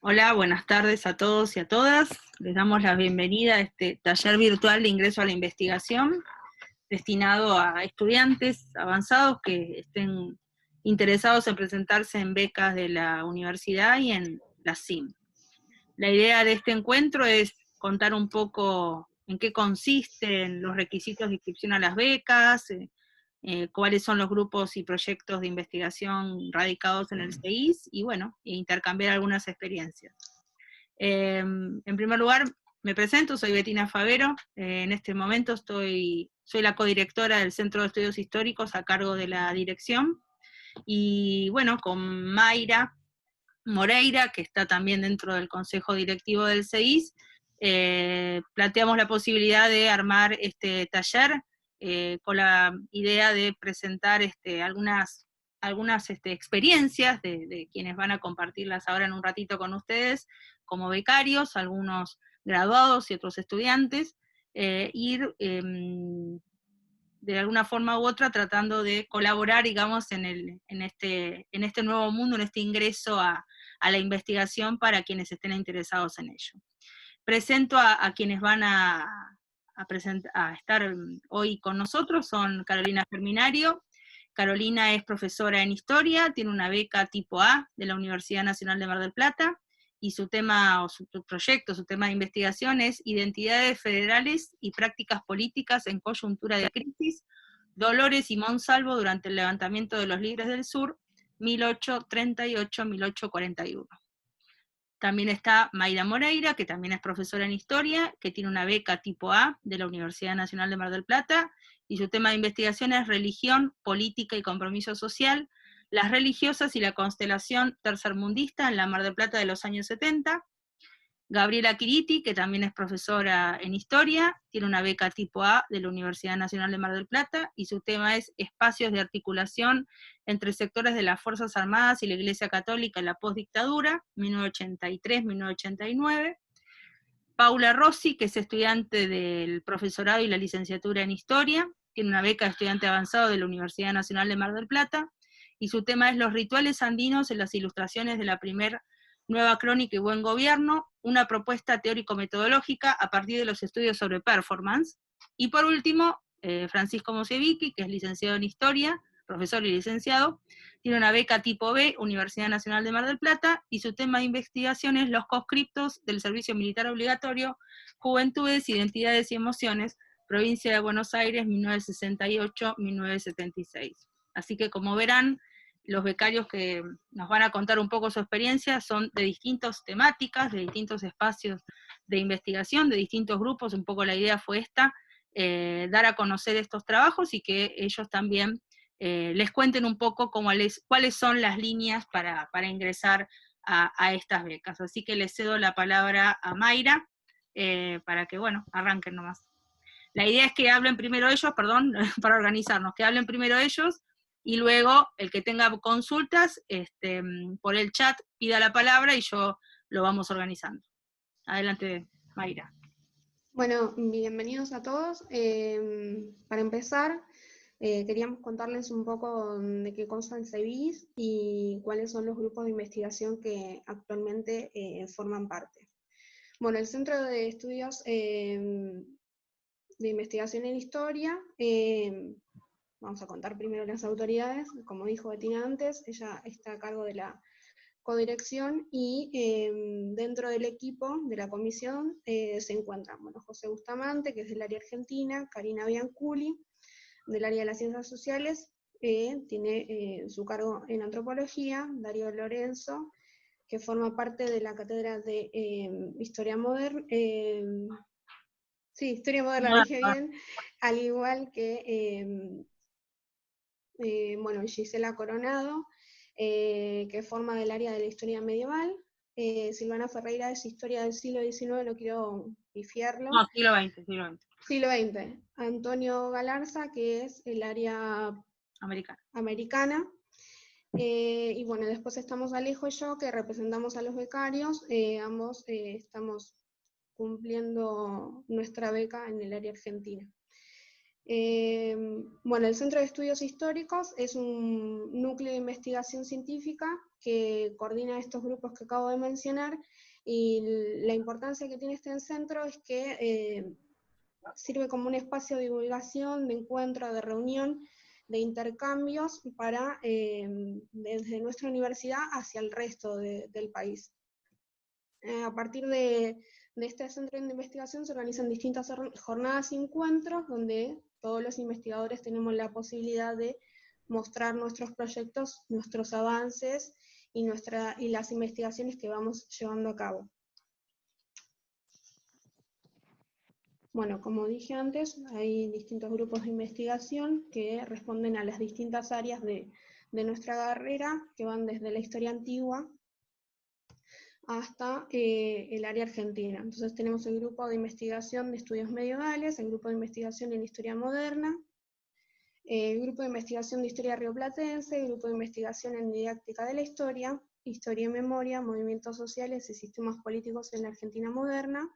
Hola, buenas tardes a todos y a todas. Les damos la bienvenida a este taller virtual de ingreso a la investigación, destinado a estudiantes avanzados que estén interesados en presentarse en becas de la universidad y en la CIM. La idea de este encuentro es contar un poco en qué consisten los requisitos de inscripción a las becas, cuáles son los grupos y proyectos de investigación radicados en el CEIS, y bueno, intercambiar algunas experiencias. En primer lugar, me presento, soy Betina Favero, en este momento soy la codirectora del Centro de Estudios Históricos a cargo de la dirección, y bueno, con Mayra Moreira, que está también dentro del consejo directivo del CEIS, planteamos la posibilidad de armar este taller con la idea de presentar algunas experiencias de quienes van a compartirlas ahora en un ratito con ustedes, como becarios, algunos graduados y otros estudiantes, ir de alguna forma u otra tratando de colaborar, digamos, en este nuevo mundo, en este ingreso a la investigación para quienes estén interesados en ello. Presento a quienes van a estar hoy con nosotros. Son Carolina Germinario. Carolina es profesora en Historia, tiene una beca tipo A de la Universidad Nacional de Mar del Plata, y su tema, o su proyecto, su tema de investigación es Identidades Federales y Prácticas Políticas en Coyuntura de Crisis, Dolores y Monsalvo durante el levantamiento de los Libres del Sur, 1838-1841. También está Mayra Moreira, que también es profesora en Historia, que tiene una beca tipo A de la Universidad Nacional de Mar del Plata, y su tema de investigación es Religión, Política y Compromiso Social, las religiosas y la constelación tercermundista en la Mar del Plata de los años 70. Gabriela Quiriti, que también es profesora en Historia, tiene una beca tipo A de la Universidad Nacional de Mar del Plata, y su tema es Espacios de articulación entre sectores de las Fuerzas Armadas y la Iglesia Católica en la postdictadura, 1983-1989. Paula Rossi, que es estudiante del profesorado y la licenciatura en Historia, tiene una beca de estudiante avanzado de la Universidad Nacional de Mar del Plata, y su tema es Los rituales andinos en las ilustraciones de la primera Nueva Crónica y Buen Gobierno, una propuesta teórico-metodológica a partir de los estudios sobre performance. Y por último, Francisco Mosevicki, que es licenciado en Historia, profesor y licenciado, tiene una beca tipo B, Universidad Nacional de Mar del Plata, y su tema de investigación es Los conscriptos del servicio militar obligatorio, Juventudes, Identidades y Emociones, provincia de Buenos Aires, 1968-1976. Así que, como verán, los becarios que nos van a contar un poco su experiencia son de distintas temáticas, de distintos espacios de investigación, de distintos grupos. Un poco la idea fue esta, dar a conocer estos trabajos y que ellos también les cuenten un poco cuáles son las líneas para ingresar a estas becas. Así que les cedo la palabra a Mayra, para que, bueno, arranquen nomás. La idea es que hablen primero ellos, perdón, para organizarnos, que hablen primero ellos, y luego el que tenga consultas, por el chat pida la palabra y yo lo vamos organizando. Adelante, Mayra. Bueno, bienvenidos a todos. Para empezar, queríamos contarles un poco de qué consta el CEIS y cuáles son los grupos de investigación que actualmente forman parte. Bueno, el Centro de Estudios de Investigación en Historia, vamos a contar primero las autoridades. Como dijo Betina antes, ella está a cargo de la codirección, y dentro del equipo de la comisión se encuentran, José Bustamante, que es del área argentina, Karina Bianculi, del área de las ciencias sociales, tiene su cargo en antropología, Darío Lorenzo, que forma parte de la cátedra de Historia Moderna, Historia Moderna, lo dije bien, al igual que Gisela Coronado, que forma del área de la historia medieval. Silvana Ferreira es historia del siglo XIX, no quiero pifiarlo. No, siglo XX, siglo XX. Siglo XX. Antonio Galarza, que es el área americana. Y bueno, después estamos Alejo y yo, que representamos a los becarios. Ambos estamos cumpliendo nuestra beca en el área argentina. Bueno, el Centro de Estudios Históricos es un núcleo de investigación científica que coordina estos grupos que acabo de mencionar, y la importancia que tiene este centro es que sirve como un espacio de divulgación, de encuentro, de reunión, de intercambios para, desde nuestra universidad hacia el resto del país. A partir de este centro de investigación se organizan distintas jornadas y encuentros donde todos los investigadores tenemos la posibilidad de mostrar nuestros proyectos, nuestros avances y las investigaciones que vamos llevando a cabo. Bueno, como dije antes, hay distintos grupos de investigación que responden a las distintas áreas de nuestra carrera, que van desde la historia antigua hasta el área argentina. Entonces tenemos el grupo de investigación de estudios medievales, el grupo de investigación en historia moderna, el grupo de investigación de historia rioplatense, el grupo de investigación en didáctica de la historia, historia y memoria, movimientos sociales y sistemas políticos en la Argentina moderna,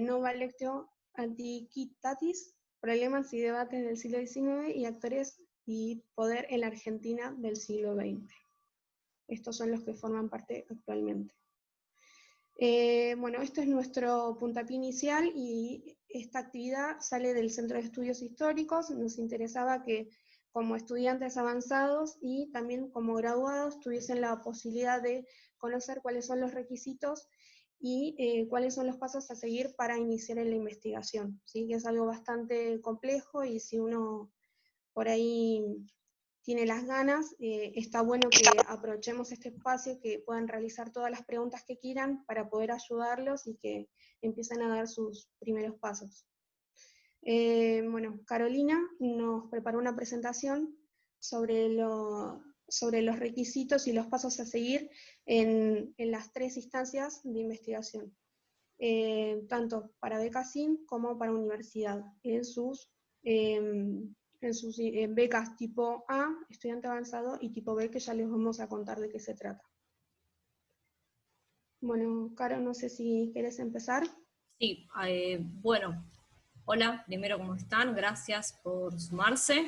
Nova Lectio Antiquitatis, problemas y debates del siglo XIX y actores y poder en la Argentina del siglo XX. Estos son los que forman parte actualmente. Bueno, esto es nuestro puntapié inicial y esta actividad sale del Centro de Estudios Históricos. Nos interesaba que como estudiantes avanzados y también como graduados tuviesen la posibilidad de conocer cuáles son los requisitos y cuáles son los pasos a seguir para iniciar en la investigación, ¿sí? Que es algo bastante complejo y si uno por ahí tiene las ganas, está bueno que aprovechemos este espacio, que puedan realizar todas las preguntas que quieran para poder ayudarlos y que empiecen a dar sus primeros pasos. Bueno, Carolina nos preparó una presentación sobre los requisitos y los pasos a seguir en las 3 instancias de investigación, tanto para beca SIN como para universidad, en sus becas tipo A, estudiante avanzado, y tipo B, que ya les vamos a contar de qué se trata. Bueno, Caro, no sé si querés empezar. Sí, bueno, hola, primero, ¿cómo están? Gracias por sumarse.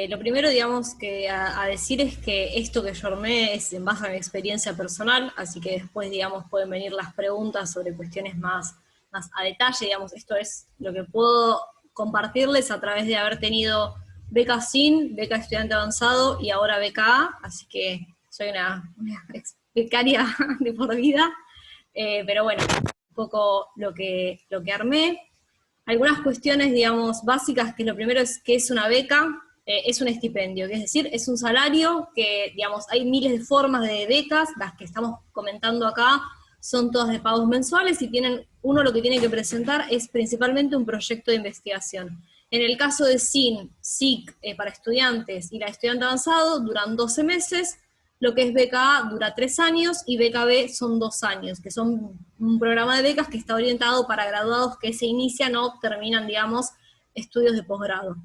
Lo primero, digamos, que a decir es que esto que yo armé es en base a mi experiencia personal, así que después, digamos, pueden venir las preguntas sobre cuestiones más a detalle, digamos, esto es lo que puedo compartirles a través de haber tenido beca SIN, beca estudiante avanzado y ahora beca A, así que soy una becaria de por vida, pero bueno, un poco lo que armé. Algunas cuestiones, digamos, básicas, que lo primero es que es una beca, es un estipendio, que es decir, es un salario que, digamos, hay miles de formas de becas, las que estamos comentando acá son todas de pagos mensuales y uno lo que tiene que presentar es principalmente un proyecto de investigación. En el caso de SIN, SIC para estudiantes y la de estudiante avanzado duran 12 meses, lo que es beca A dura 3 años y beca B son 2 años, que son un programa de becas que está orientado para graduados que se inician o terminan, digamos, estudios de posgrado.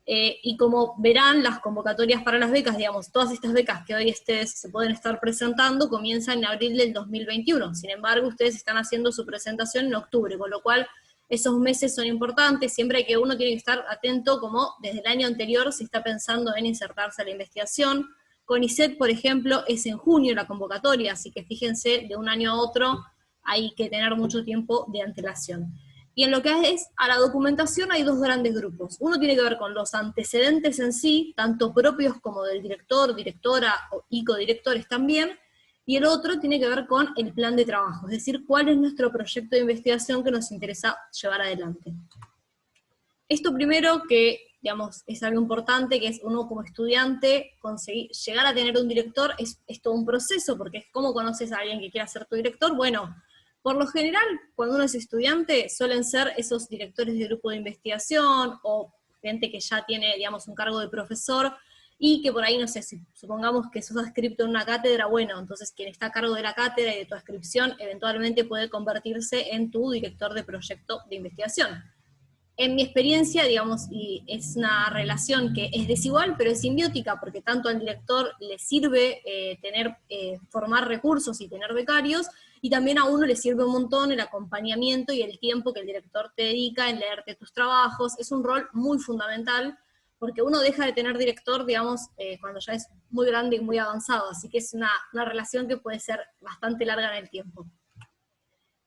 Y como verán, las convocatorias para las becas, digamos, todas estas becas que hoy se pueden estar presentando, comienzan en abril del 2021. Sin embargo, ustedes están haciendo su presentación en octubre, con lo cual esos meses son importantes. Siempre que uno tiene que estar atento, como desde el año anterior se está pensando en insertarse a la investigación. CONICET, por ejemplo, es en junio la convocatoria, así que fíjense, de un año a otro hay que tener mucho tiempo de antelación. Y en lo que es a la documentación hay 2 grandes grupos. Uno tiene que ver con los antecedentes en sí, tanto propios como del director, directora y codirectores también, y el otro tiene que ver con el plan de trabajo, es decir, cuál es nuestro proyecto de investigación que nos interesa llevar adelante. Esto primero, que digamos, es algo importante, que es uno como estudiante, llegar a tener un director es todo un proceso, porque es cómo conoces a alguien que quiera ser tu director. Bueno, por lo general, cuando uno es estudiante, suelen ser esos directores de grupo de investigación, o gente que ya tiene, digamos, un cargo de profesor, y que por ahí, no sé, si supongamos que sos adscripto en una cátedra, bueno, entonces quien está a cargo de la cátedra y de tu adscripción, eventualmente puede convertirse en tu director de proyecto de investigación. En mi experiencia, digamos, y es una relación que es desigual, pero es simbiótica, porque tanto al director le sirve formar recursos y tener becarios, y también a uno le sirve un montón el acompañamiento y el tiempo que el director te dedica en leerte tus trabajos. Es un rol muy fundamental, porque uno deja de tener director, digamos, cuando ya es muy grande y muy avanzado, así que es una relación que puede ser bastante larga en el tiempo.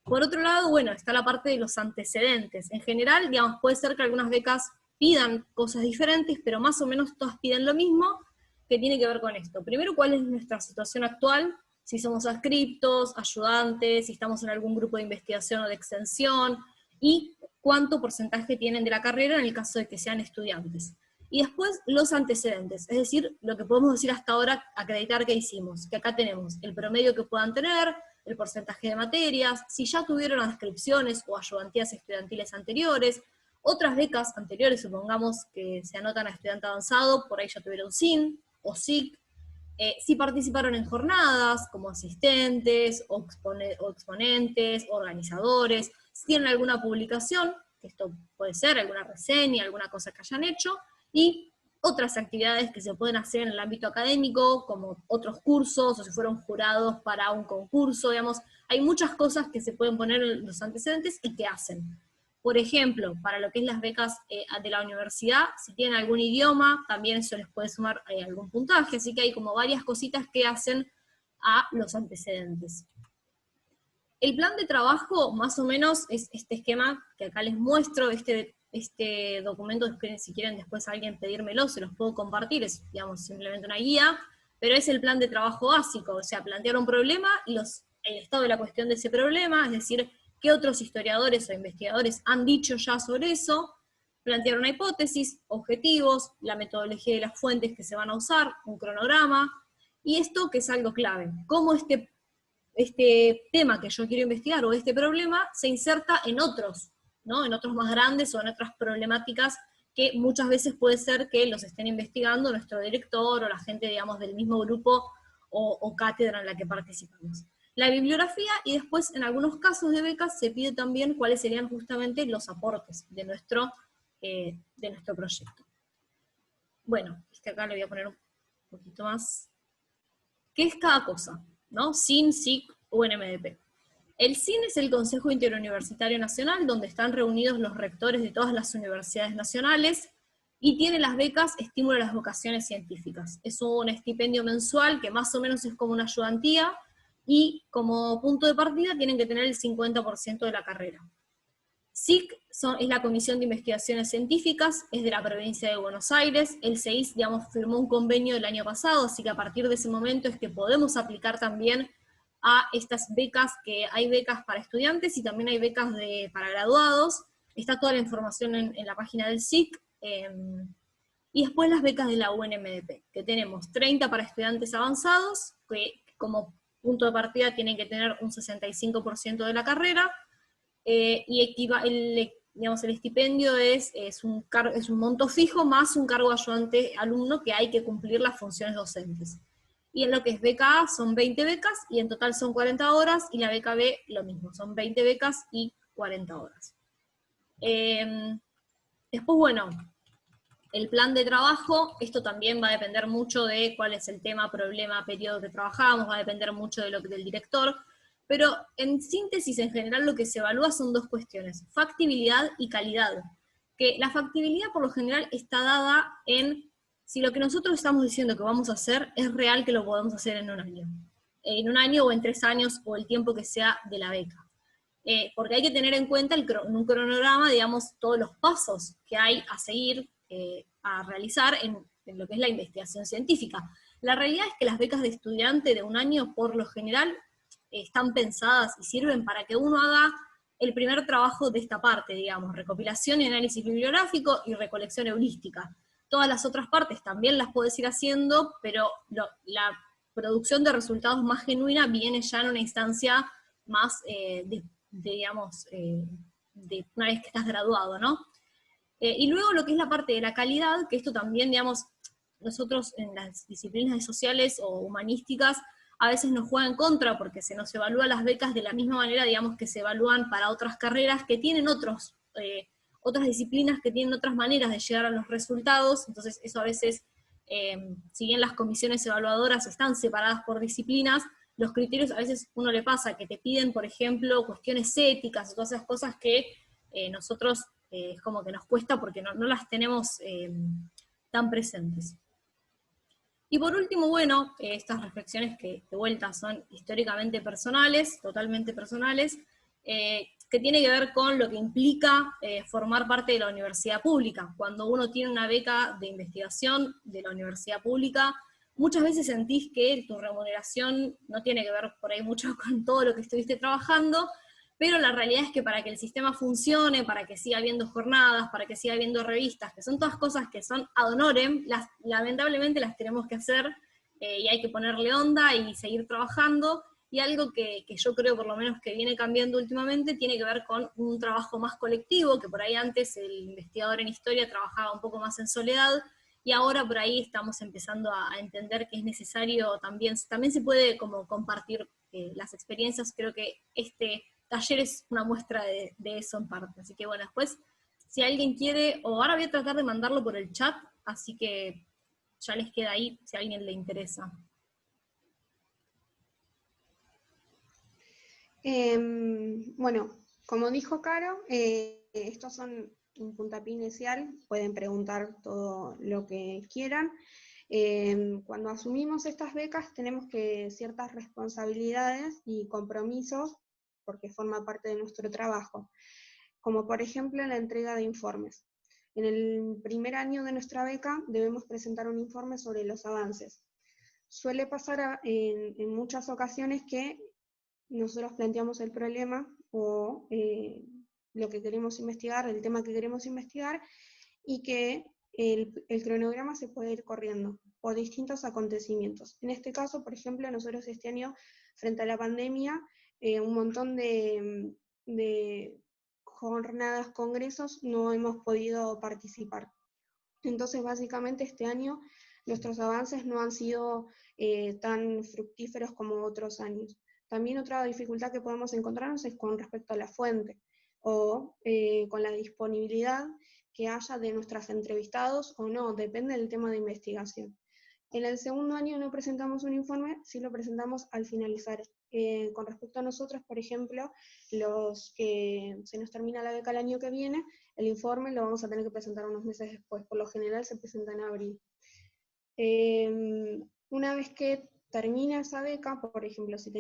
Por otro lado, bueno, está la parte de los antecedentes. En general, digamos, puede ser que algunas becas pidan cosas diferentes, pero más o menos todas piden lo mismo, que tiene que ver con esto. Primero, ¿cuál es nuestra situación actual? Si somos adscriptos, ayudantes, si estamos en algún grupo de investigación o de extensión, y cuánto porcentaje tienen de la carrera en el caso de que sean estudiantes. Y después, los antecedentes, es decir, lo que podemos decir hasta ahora, acreditar que hicimos, que acá tenemos el promedio que puedan tener, el porcentaje de materias, si ya tuvieron adscripciones o ayudantías estudiantiles anteriores, otras becas anteriores, supongamos que se anotan a estudiante avanzado, por ahí ya tuvieron SIN o SIC, si participaron en jornadas como asistentes o exponentes, organizadores, si tienen alguna publicación, que esto puede ser alguna reseña, alguna cosa que hayan hecho, y otras actividades que se pueden hacer en el ámbito académico, como otros cursos, o si fueron jurados para un concurso, digamos, hay muchas cosas que se pueden poner en los antecedentes y que hacen. Por ejemplo, para lo que es las becas de la universidad, si tienen algún idioma, también eso les puede sumar algún puntaje, así que hay como varias cositas que hacen a los antecedentes. El plan de trabajo, más o menos, es este esquema que acá les muestro, este documento, si quieren después alguien pedírmelo, se los puedo compartir, es, digamos, simplemente una guía, pero es el plan de trabajo básico, o sea, plantear un problema y el estado de la cuestión de ese problema, es decir, qué otros historiadores o investigadores han dicho ya sobre eso, plantear una hipótesis, objetivos, la metodología de las fuentes que se van a usar, un cronograma, y esto que es algo clave, cómo este tema que yo quiero investigar o este problema se inserta en otros, ¿no? En otros más grandes o en otras problemáticas que muchas veces puede ser que los estén investigando nuestro director o la gente, digamos, del mismo grupo o cátedra en la que participamos. La bibliografía, y después en algunos casos de becas se pide también cuáles serían justamente los aportes de nuestro proyecto. Bueno, acá le voy a poner un poquito más. ¿Qué es cada cosa? ¿No? SIN, SIC, UNMDP. El SIN es el Consejo Interuniversitario Nacional, donde están reunidos los rectores de todas las universidades nacionales, y tiene las becas Estímulo a las Vocaciones Científicas. Es un estipendio mensual que más o menos es como una ayudantía, y como punto de partida tienen que tener el 50% de la carrera. SIC es la Comisión de Investigaciones Científicas, es de la provincia de Buenos Aires. El CEIS, digamos, firmó un convenio el año pasado, así que a partir de ese momento es que podemos aplicar también a estas becas, que hay becas para estudiantes y también hay becas para graduados. Está toda la información en la página del SIC. Y después las becas de la UNMDP, que tenemos 30 para estudiantes avanzados, que como punto de partida tienen que tener un 65% de la carrera, y el estipendio es un monto fijo más un cargo ayudante alumno que hay que cumplir las funciones docentes. Y en lo que es beca A son 20 becas, y en total son 40 horas, y la beca B lo mismo, son 20 becas y 40 horas. Después, bueno, el plan de trabajo, esto también va a depender mucho de cuál es el tema, problema, periodo que trabajamos, va a depender mucho del director, pero en síntesis, en general, lo que se evalúa son dos cuestiones, factibilidad y calidad. Que la factibilidad, por lo general, está dada en si lo que nosotros estamos diciendo que vamos a hacer es real que lo podemos hacer en un año. En un año o en 3 años, o el tiempo que sea de la beca. Porque hay que tener en cuenta en un cronograma, digamos, todos los pasos que hay a seguir, a realizar en lo que es la investigación científica. La realidad es que las becas de estudiante de un año, por lo general, están pensadas y sirven para que uno haga el primer trabajo de esta parte, digamos, recopilación y análisis bibliográfico y recolección heurística. Todas las otras partes también las puedes ir haciendo, pero la producción de resultados más genuina viene ya en una instancia más, digamos, de una vez que estás graduado, ¿no? Y luego lo que es la parte de la calidad, que esto también, digamos, nosotros en las disciplinas sociales o humanísticas a veces nos juega en contra porque se nos evalúa las becas de la misma manera, digamos, que se evalúan para otras carreras que tienen otros otras disciplinas que tienen otras maneras de llegar a los resultados, entonces eso a veces, si bien las comisiones evaluadoras están separadas por disciplinas, los criterios a veces uno le pasa que te piden, por ejemplo, cuestiones éticas, todas esas cosas que nosotros es como que nos cuesta porque no las tenemos tan presentes. Y por último, bueno, estas reflexiones que de vuelta son históricamente personales, totalmente personales, que tiene que ver con lo que implica formar parte de la universidad pública. Cuando uno tiene una beca de investigación de la universidad pública, muchas veces sentís que tu remuneración no tiene que ver por ahí mucho con todo lo que estuviste trabajando, pero la realidad es que para que el sistema funcione, para que siga habiendo jornadas, para que siga habiendo revistas, que son todas cosas que son ad honorem, lamentablemente las tenemos que hacer y hay que ponerle onda y seguir trabajando, y algo que yo creo por lo menos que viene cambiando últimamente tiene que ver con un trabajo más colectivo, que por ahí antes el investigador en historia trabajaba un poco más en soledad, y ahora por ahí estamos empezando a entender que es necesario también se puede como compartir las experiencias. Creo que este taller es una muestra de eso en parte. Así que bueno, después, si alguien quiere, o ahora voy a tratar de mandarlo por el chat, así que ya les queda ahí si a alguien le interesa. Bueno, como dijo Caro, estos son un puntapié inicial, pueden preguntar todo lo que quieran. Cuando asumimos estas becas tenemos ciertas responsabilidades y compromisos porque forma parte de nuestro trabajo, como por ejemplo la entrega de informes. En el primer año de nuestra beca debemos presentar un informe sobre los avances. Suele pasar en muchas ocasiones que nosotros planteamos el problema o lo que queremos investigar, el tema que queremos investigar, y que el cronograma se puede ir corriendo por distintos acontecimientos. En este caso, por ejemplo, nosotros este año, frente a la pandemia, un montón de jornadas, congresos, no hemos podido participar. Entonces, básicamente, este año nuestros avances no han sido tan fructíferos como otros años. También otra dificultad que podemos encontrarnos es con respecto a la fuente o con la disponibilidad que haya de nuestros entrevistados o no, depende del tema de investigación. En el segundo año no presentamos un informe, sí lo presentamos al finalizar. Con respecto a nosotros, por ejemplo, los que se nos termina la beca el año que viene, el informe lo vamos a tener que presentar unos meses después, por lo general se presenta en abril. Una vez que termina esa beca, por ejemplo, si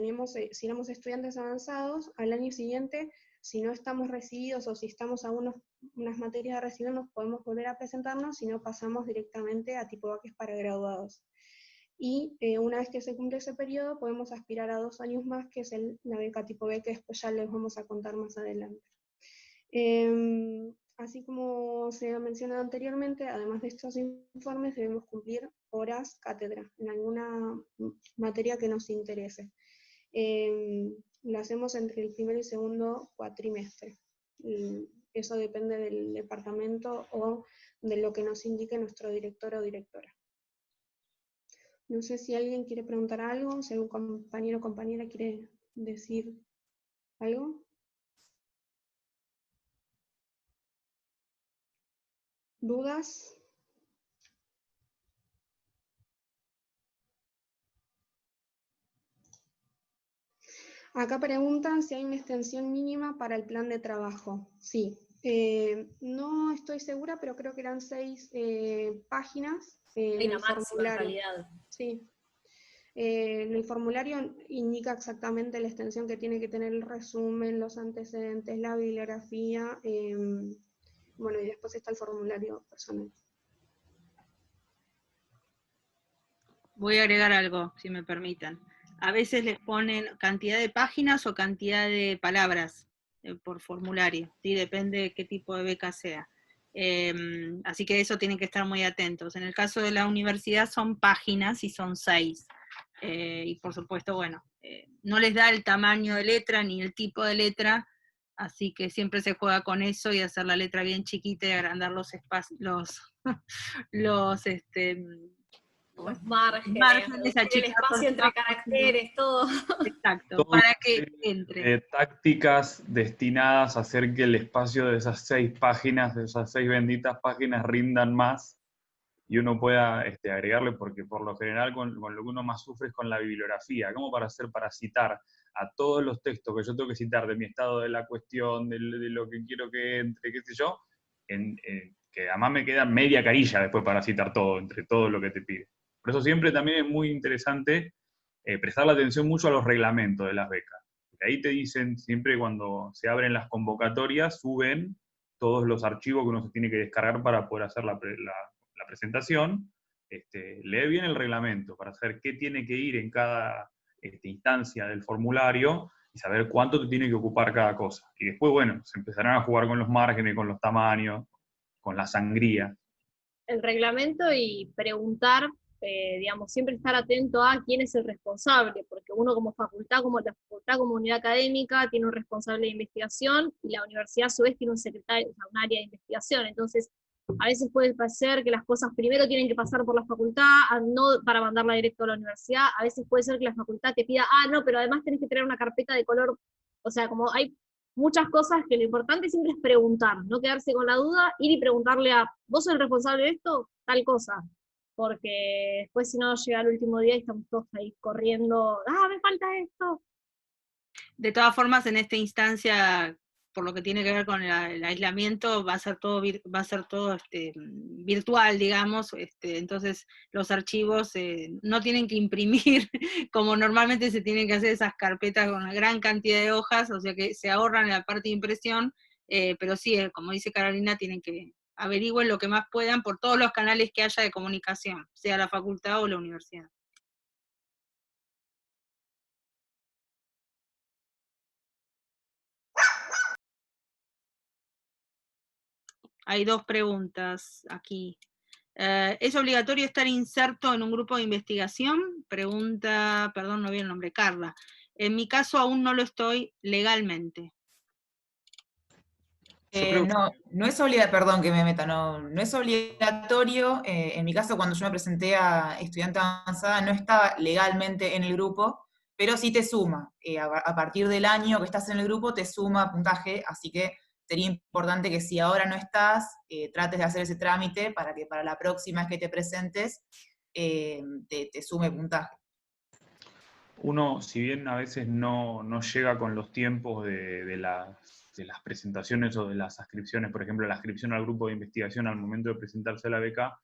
éramos estudiantes avanzados, al año siguiente, si no estamos recibidos o si estamos a unas materias de recibirnos, podemos volver a presentarnos, si no pasamos directamente a tipo beca para graduados. Y una vez que se cumple ese periodo, podemos aspirar a 2 años más, que es la beca tipo B, que después ya les vamos a contar más adelante. Así como se ha mencionado anteriormente, además de estos informes, debemos cumplir horas cátedra en alguna materia que nos interese. Lo hacemos entre el primer y segundo cuatrimestre. Eso depende del departamento o de lo que nos indique nuestro director o directora. No sé si alguien quiere preguntar algo, si algún compañero o compañera quiere decir algo. ¿Dudas? Acá preguntan si hay una extensión mínima para el plan de trabajo. Sí. No estoy segura, pero creo que eran 6 páginas Hay en una el máxima formulario. en realidad. Sí. En el formulario indica exactamente la extensión que tiene que tener el resumen, los antecedentes, la bibliografía, bueno, y después está el formulario personal. Voy a agregar algo, si me permiten. A veces les ponen cantidad de páginas o cantidad de palabras por formulario, ¿sí? Depende de qué tipo de beca sea. Así que eso tienen que estar muy atentos. En el caso de la universidad son páginas y son 6. Y por supuesto, bueno, no les da el tamaño de letra ni el tipo de letra, así que siempre se juega con eso y hacer la letra bien chiquita y agrandar los espacios, Los márgenes, márgenes, el achicar espacio entre caracteres, todo. Exacto, Todo para que entre. tácticas destinadas a hacer que el espacio de esas 6 páginas, de esas 6 benditas páginas, rindan más y uno pueda agregarle, porque por lo general con lo que uno más sufre es con la bibliografía. ¿Cómo para citar a todos los textos que yo tengo que citar de mi estado de la cuestión, de lo que quiero que entre, qué sé yo, que además me queda media carilla después para citar todo, entre todo lo que te pide? Por eso siempre también es muy interesante prestarle atención mucho a los reglamentos de las becas. Porque ahí te dicen, siempre cuando se abren las convocatorias, suben todos los archivos que uno se tiene que descargar para poder hacer la presentación. Lee bien el reglamento para saber qué tiene que ir en cada instancia del formulario y saber cuánto te tiene que ocupar cada cosa. Y después, bueno, se empezarán a jugar con los márgenes, con los tamaños, con la sangría. El reglamento y preguntar, digamos, siempre estar atento a quién es el responsable, porque uno como facultad, como la facultad, como unidad académica, tiene un responsable de investigación y la universidad a su vez tiene un secretario, o sea, un área de investigación. Entonces, a veces puede ser que las cosas primero tienen que pasar por la facultad, no para mandarla directo a la universidad. A veces puede ser que la facultad te pida, no, pero además tenés que tener una carpeta de color. O sea, como hay muchas cosas que lo importante siempre es preguntar, no quedarse con la duda, ir y preguntarle a, ¿vos sos el responsable de esto? Tal cosa. Porque después si no llega el último día y estamos todos ahí corriendo, me falta esto. De todas formas, en esta instancia, por lo que tiene que ver con el aislamiento, va a ser todo virtual, digamos, entonces los archivos no tienen que imprimir como normalmente se tienen que hacer esas carpetas con una gran cantidad de hojas, o sea que se ahorran la parte de impresión, pero sí, como dice Carolina, tienen que averigüen lo que más puedan por todos los canales que haya de comunicación, sea la facultad o la universidad. Hay 2 preguntas aquí. ¿Es obligatorio estar inserto en un grupo de investigación? Pregunta, perdón, no vi el nombre, Carla. En mi caso aún no lo estoy legalmente. No es obligatorio, perdón que me meta, no es obligatorio. En mi caso, cuando yo me presenté a estudiante avanzada, no estaba legalmente en el grupo, pero sí te suma. A partir del año que estás en el grupo, te suma puntaje, así que sería importante que si ahora no estás, trates de hacer ese trámite para que para la próxima vez que te presentes, te sume puntaje. Uno, si bien a veces no llega con los tiempos de las presentaciones o de las ascripciones, por ejemplo, la ascripción al grupo de investigación al momento de presentarse a la beca,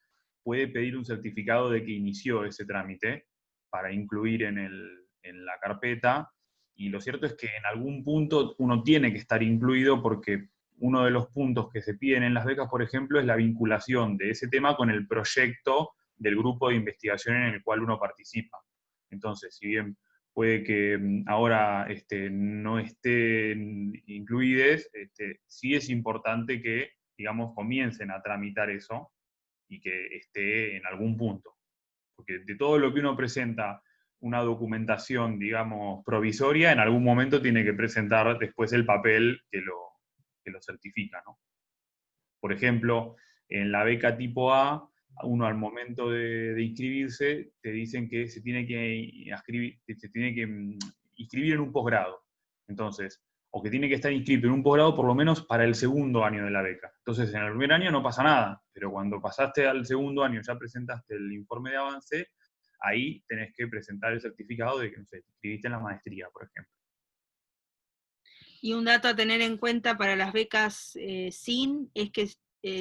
puede pedir un certificado de que inició ese trámite para incluir en la carpeta, y lo cierto es que en algún punto uno tiene que estar incluido porque uno de los puntos que se piden en las becas, por ejemplo, es la vinculación de ese tema con el proyecto del grupo de investigación en el cual uno participa. Entonces, si bien puede que ahora no estén incluidas, sí es importante que, digamos, comiencen a tramitar eso y que esté en algún punto. Porque de todo lo que uno presenta, una documentación, digamos, provisoria, en algún momento tiene que presentar después el papel que lo certifica, ¿no? Por ejemplo, en la beca tipo A, uno al momento de inscribirse, te dicen que se tiene que inscribir en un posgrado. Entonces, o que tiene que estar inscrito en un posgrado por lo menos para el segundo año de la beca. Entonces, en el primer año no pasa nada, pero cuando pasaste al segundo año, ya presentaste el informe de avance, ahí tenés que presentar el certificado de que, no sé, te inscribiste en la maestría, por ejemplo. Y un dato a tener en cuenta para las becas SIN es que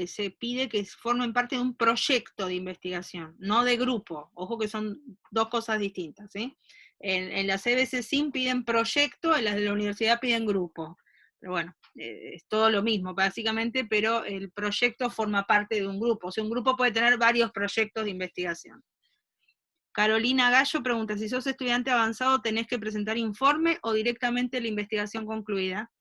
se pide que formen parte de un proyecto de investigación, no de grupo. Ojo que son 2 cosas distintas, ¿sí? En las CBC SIN piden proyecto, en las de la universidad piden grupo. Pero bueno, es todo lo mismo básicamente, pero el proyecto forma parte de un grupo. O sea, un grupo puede tener varios proyectos de investigación. Carolina Gallo pregunta, si sos estudiante avanzado, ¿tenés que presentar informe o directamente la investigación concluida?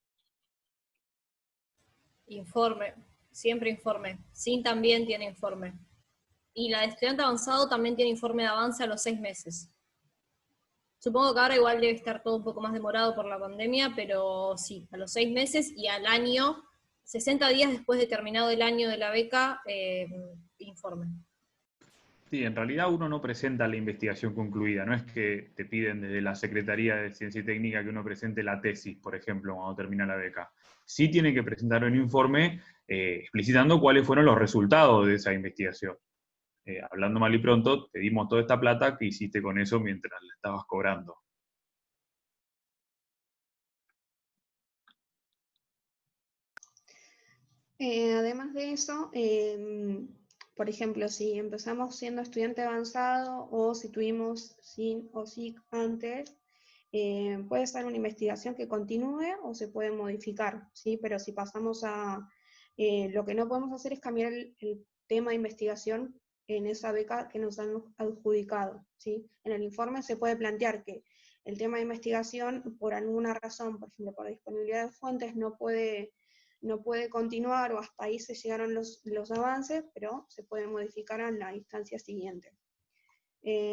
Informe, siempre informe. SIN también tiene informe. Y la de estudiante avanzado también tiene informe de avance a los 6 meses. Supongo que ahora igual debe estar todo un poco más demorado por la pandemia, pero sí, a los 6 meses y al año, 60 días después de terminado el año de la beca, informe. Sí, en realidad uno no presenta la investigación concluida, no es que te piden desde la Secretaría de Ciencia y Técnica que uno presente la tesis, por ejemplo, cuando termina la beca. Sí tiene que presentar un informe explicitando cuáles fueron los resultados de esa investigación. Hablando mal y pronto, te dimos toda esta plata, ¿qué hiciste con eso mientras la estabas cobrando? Además de eso, por ejemplo, si empezamos siendo estudiante avanzado o si tuvimos SIN o SIC antes, puede ser una investigación que continúe o se puede modificar, ¿sí? Pero si pasamos a... lo que no podemos hacer es cambiar el tema de investigación en esa beca que nos han adjudicado, ¿sí? En el informe se puede plantear que el tema de investigación, por alguna razón, por ejemplo, por disponibilidad de fuentes, no puede continuar o hasta ahí se llegaron los avances, pero se puede modificar en la instancia siguiente.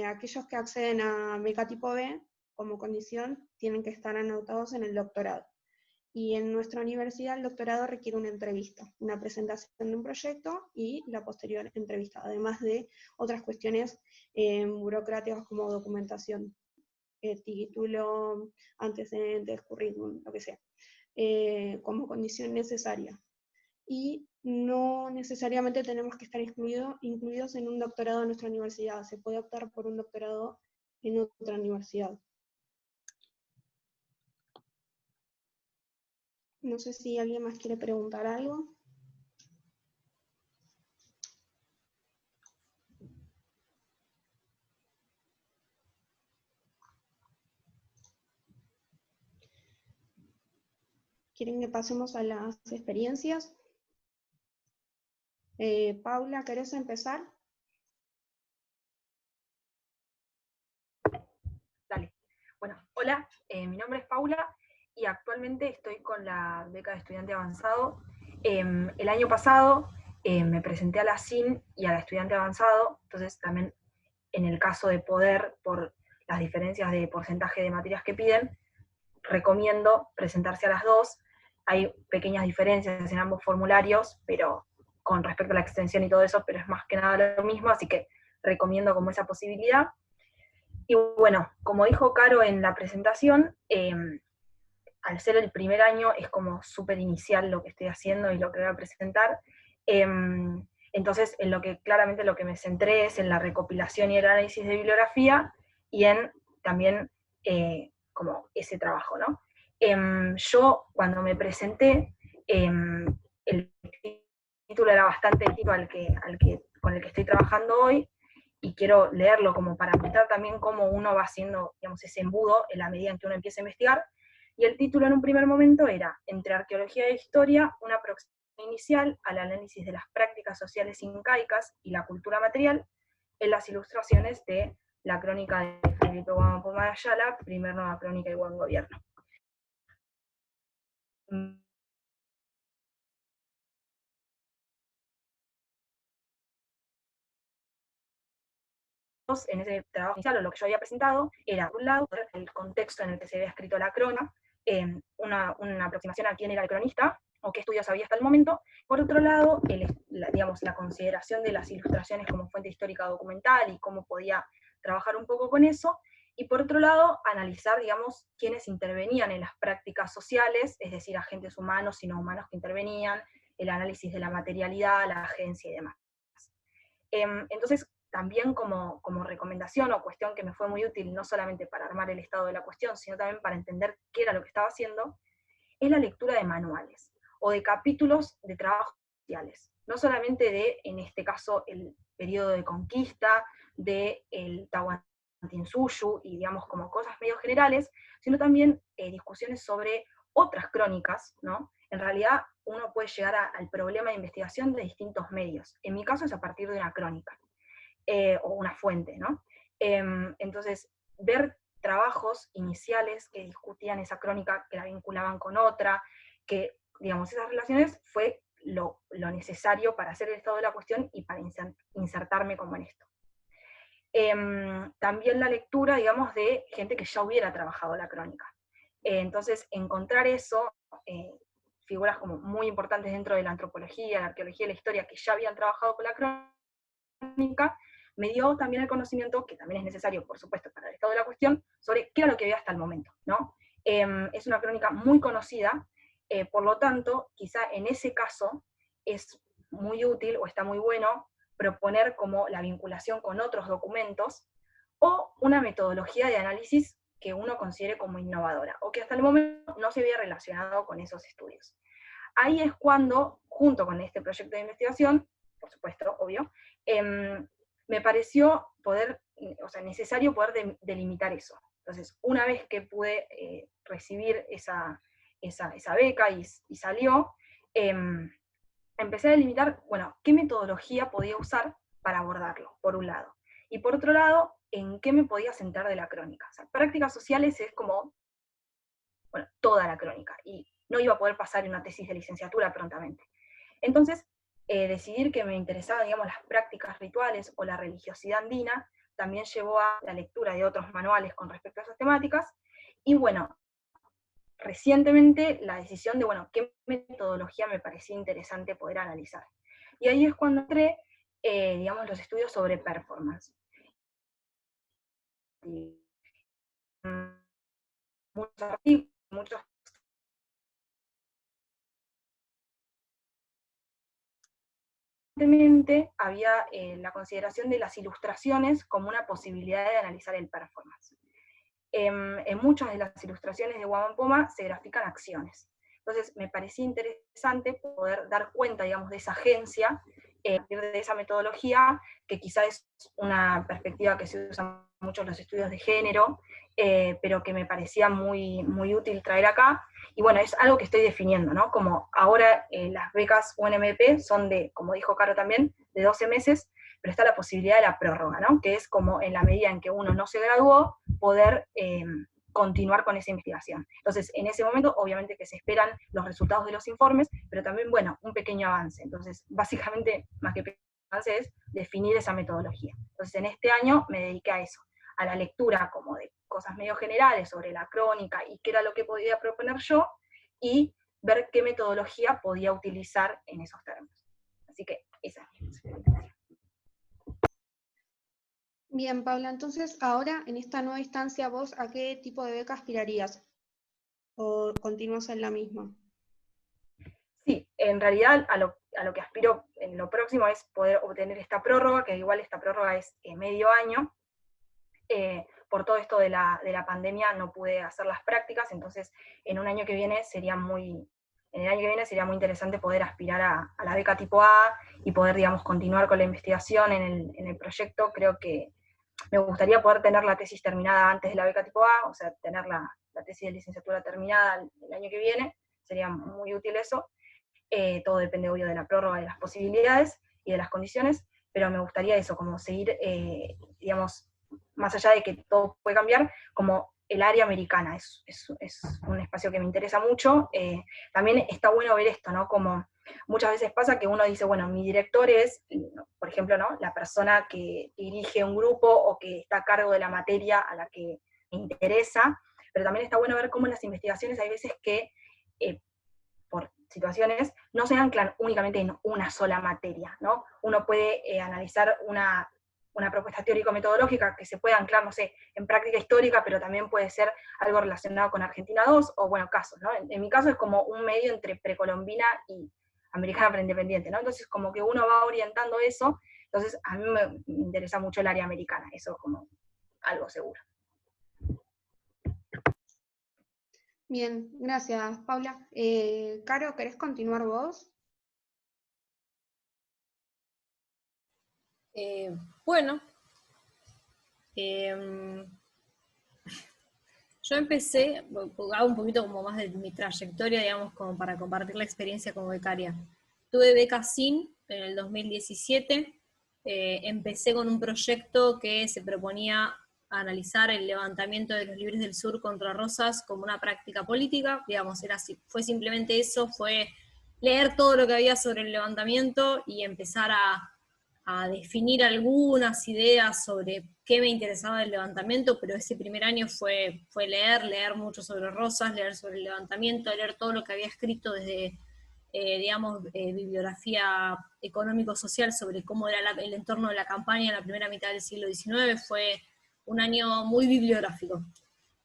Aquellos que acceden a beca tipo B, como condición, tienen que estar anotados en el doctorado. Y en nuestra universidad el doctorado requiere una entrevista, una presentación de un proyecto y la posterior entrevista, además de otras cuestiones burocráticas como documentación, título, antecedentes, currículum, lo que sea. Como condición necesaria. Y no necesariamente tenemos que estar incluidos en un doctorado en nuestra universidad, se puede optar por un doctorado en otra universidad. No sé si alguien más quiere preguntar algo. ¿Quieren que pasemos a las experiencias? Paula, ¿querés empezar? Dale. Bueno, hola, mi nombre es Paula y actualmente estoy con la beca de estudiante avanzado. El año pasado me presenté a la SIN y a la estudiante avanzado, entonces también en el caso de poder, por las diferencias de porcentaje de materias que piden, recomiendo presentarse a las dos. Hay pequeñas diferencias en ambos formularios, pero con respecto a la extensión y todo eso, pero es más que nada lo mismo, así que recomiendo como esa posibilidad. Y bueno, como dijo Caro en la presentación, al ser el primer año es como súper inicial lo que estoy haciendo y lo que voy a presentar. Entonces, en lo que claramente lo que me centré es en la recopilación y el análisis de bibliografía y en también como ese trabajo, ¿no? Yo cuando me presenté, el título era bastante el título con el que estoy trabajando hoy, y quiero leerlo como para mostrar también cómo uno va haciendo, digamos, ese embudo en la medida en que uno empieza a investigar. Y el título en un primer momento era Entre arqueología e historia, una aproximación inicial al análisis de las prácticas sociales incaicas y la cultura material en las ilustraciones de la crónica de Felipe Guamapoma de Ayala, primer Nueva Crónica y Buen Gobierno. En ese trabajo inicial, o lo que yo había presentado, era, por un lado, el contexto en el que se había escrito la crónica, una aproximación a quién era el cronista, o qué estudios había hasta el momento. Por otro lado, digamos, la consideración de las ilustraciones como fuente histórica documental y cómo podía trabajar un poco con eso. Y por otro lado, analizar, digamos, quiénes intervenían en las prácticas sociales, es decir, agentes humanos y no humanos que intervenían, el análisis de la materialidad, la agencia y demás. Entonces, también como recomendación o cuestión que me fue muy útil, no solamente para armar el estado de la cuestión, sino también para entender qué era lo que estaba haciendo, es la lectura de manuales o de capítulos de trabajos sociales. No solamente de, en este caso, el periodo de conquista, del Tahuantinsuyu y digamos como cosas medio generales, sino también discusiones sobre otras crónicas, ¿no? En realidad uno puede llegar al problema de investigación de distintos medios. En mi caso es a partir de una crónica. O una fuente, ¿no? Entonces, ver trabajos iniciales que discutían esa crónica, que la vinculaban con otra, que, digamos, esas relaciones fue lo necesario para hacer el estado de la cuestión y para insertarme como en esto. También la lectura, digamos, de gente que ya hubiera trabajado la crónica. Entonces, encontrar eso, figuras como muy importantes dentro de la antropología, la arqueología y la historia, que ya habían trabajado con la crónica, me dio también el conocimiento, que también es necesario, por supuesto, para el estado de la cuestión, sobre qué era lo que había hasta el momento, ¿no? Es una crónica muy conocida, por lo tanto, quizá en ese caso es muy útil o está muy bueno proponer como la vinculación con otros documentos o una metodología de análisis que uno considere como innovadora, o que hasta el momento no se había relacionado con esos estudios. Ahí es cuando, junto con este proyecto de investigación, por supuesto, obvio, me pareció necesario poder delimitar eso. Entonces, una vez que pude recibir esa beca y salió, empecé a delimitar, bueno, qué metodología podía usar para abordarlo, por un lado. Y por otro lado, en qué me podía centrar de la crónica. O sea, prácticas sociales es como, bueno, toda la crónica, y no iba a poder pasar en una tesis de licenciatura prontamente. Entonces, decidir que me interesaban, digamos, las prácticas rituales o la religiosidad andina, también llevó a la lectura de otros manuales con respecto a esas temáticas, y bueno, recientemente la decisión de, bueno, qué metodología me parecía interesante poder analizar. Y ahí es cuando entré, digamos, los estudios sobre performance. Muchos artículos, muchos había la consideración de las ilustraciones como una posibilidad de analizar el performance. En muchas de las ilustraciones de Wampoma se grafican acciones. Entonces me parecía interesante poder dar cuenta, digamos, de esa agencia, a partir de esa metodología, que quizá es una perspectiva que se usa mucho en los estudios de género, pero que me parecía muy, muy útil traer acá. Y bueno, es algo que estoy definiendo, ¿no? Como ahora las becas UNMP son de, como dijo Caro también, de 12 meses, pero está la posibilidad de la prórroga, ¿no? Que es como en la medida en que uno no se graduó, poder continuar con esa investigación. Entonces, en ese momento, obviamente que se esperan los resultados de los informes, pero también, bueno, un pequeño avance. Entonces, básicamente, más que pequeño avance, es definir esa metodología. Entonces, en este año me dediqué a eso, a la lectura como de cosas medio generales sobre la crónica y qué era lo que podía proponer yo, y ver qué metodología podía utilizar en esos términos. Así que esa es mi experiencia. Bien, Paula, entonces ahora en esta nueva instancia, ¿vos a qué tipo de beca aspirarías? ¿O continúas en la misma? Sí, en realidad a lo que aspiro en lo próximo es poder obtener esta prórroga, que igual esta prórroga es medio año. Por todo esto de la pandemia no pude hacer las prácticas, entonces en el año que viene sería muy interesante poder aspirar a la beca tipo A y poder, digamos, continuar con la investigación en el proyecto. Creo que me gustaría poder tener la tesis terminada antes de la beca tipo A, o sea, tener la tesis de licenciatura terminada el año que viene, sería muy útil eso. Todo depende, obvio, de la prórroga, de las posibilidades y de las condiciones, pero me gustaría eso, como seguir, digamos, más allá de que todo puede cambiar, como el área americana, es un espacio que me interesa mucho. También está bueno ver esto, ¿no? Como muchas veces pasa que uno dice, bueno, mi director es, por ejemplo, ¿no?, la persona que dirige un grupo o que está a cargo de la materia a la que me interesa, pero también está bueno ver cómo en las investigaciones hay veces que, por situaciones, no se anclan únicamente en una sola materia, ¿no? Uno puede analizar una propuesta teórico-metodológica que se puede anclar, no sé, en práctica histórica, pero también puede ser algo relacionado con Argentina 2, o bueno, casos, ¿no? En mi caso es como un medio entre precolombina y americana preindependiente, ¿no? Entonces como que uno va orientando eso, entonces a mí me interesa mucho el área americana, eso es como algo seguro. Bien, gracias, Paula. Caro, ¿querés continuar vos? Bueno, yo empecé, hago un poquito como más de mi trayectoria, digamos, como para compartir la experiencia como becaria. Tuve beca SIN en el 2017, empecé con un proyecto que se proponía analizar el levantamiento de los Libres del Sur contra Rosas como una práctica política, digamos, era así, fue simplemente eso, fue leer todo lo que había sobre el levantamiento y empezar a definir algunas ideas sobre qué me interesaba del levantamiento, pero ese primer año fue leer mucho sobre Rosas, leer sobre el levantamiento, leer todo lo que había escrito desde digamos, bibliografía económico-social sobre cómo era el entorno de la campaña en la primera mitad del siglo XIX. Fue un año muy bibliográfico.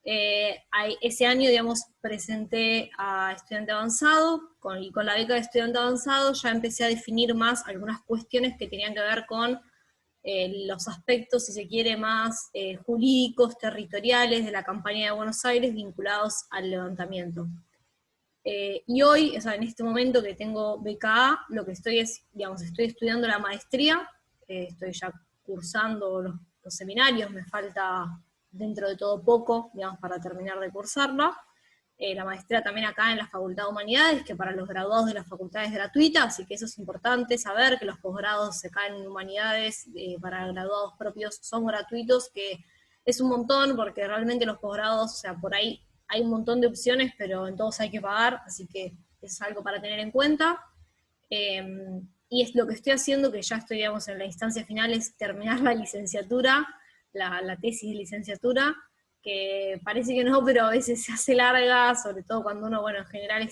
Ese año, digamos, presenté a estudiante avanzado, y con la beca de estudiante avanzado ya empecé a definir más algunas cuestiones que tenían que ver con los aspectos, si se quiere, más jurídicos, territoriales de la campaña de Buenos Aires vinculados al levantamiento. Y hoy, o sea, en este momento que tengo BKA, lo que estoy es, digamos, estoy estudiando la maestría, estoy ya cursando los seminarios, me falta dentro de todo poco, digamos, para terminar de cursarla. La maestría también acá en la Facultad de Humanidades, que para los graduados de la facultad es gratuita, así que eso es importante saber, que los posgrados acá en Humanidades para graduados propios son gratuitos, que es un montón, porque realmente los posgrados, o sea, por ahí hay un montón de opciones, pero en todos hay que pagar, así que eso es algo para tener en cuenta. Y es lo que estoy haciendo, que ya estoy, digamos, en la instancia final, es terminar la licenciatura, la tesis de licenciatura, que parece que no, pero a veces se hace larga, sobre todo cuando uno, bueno, en general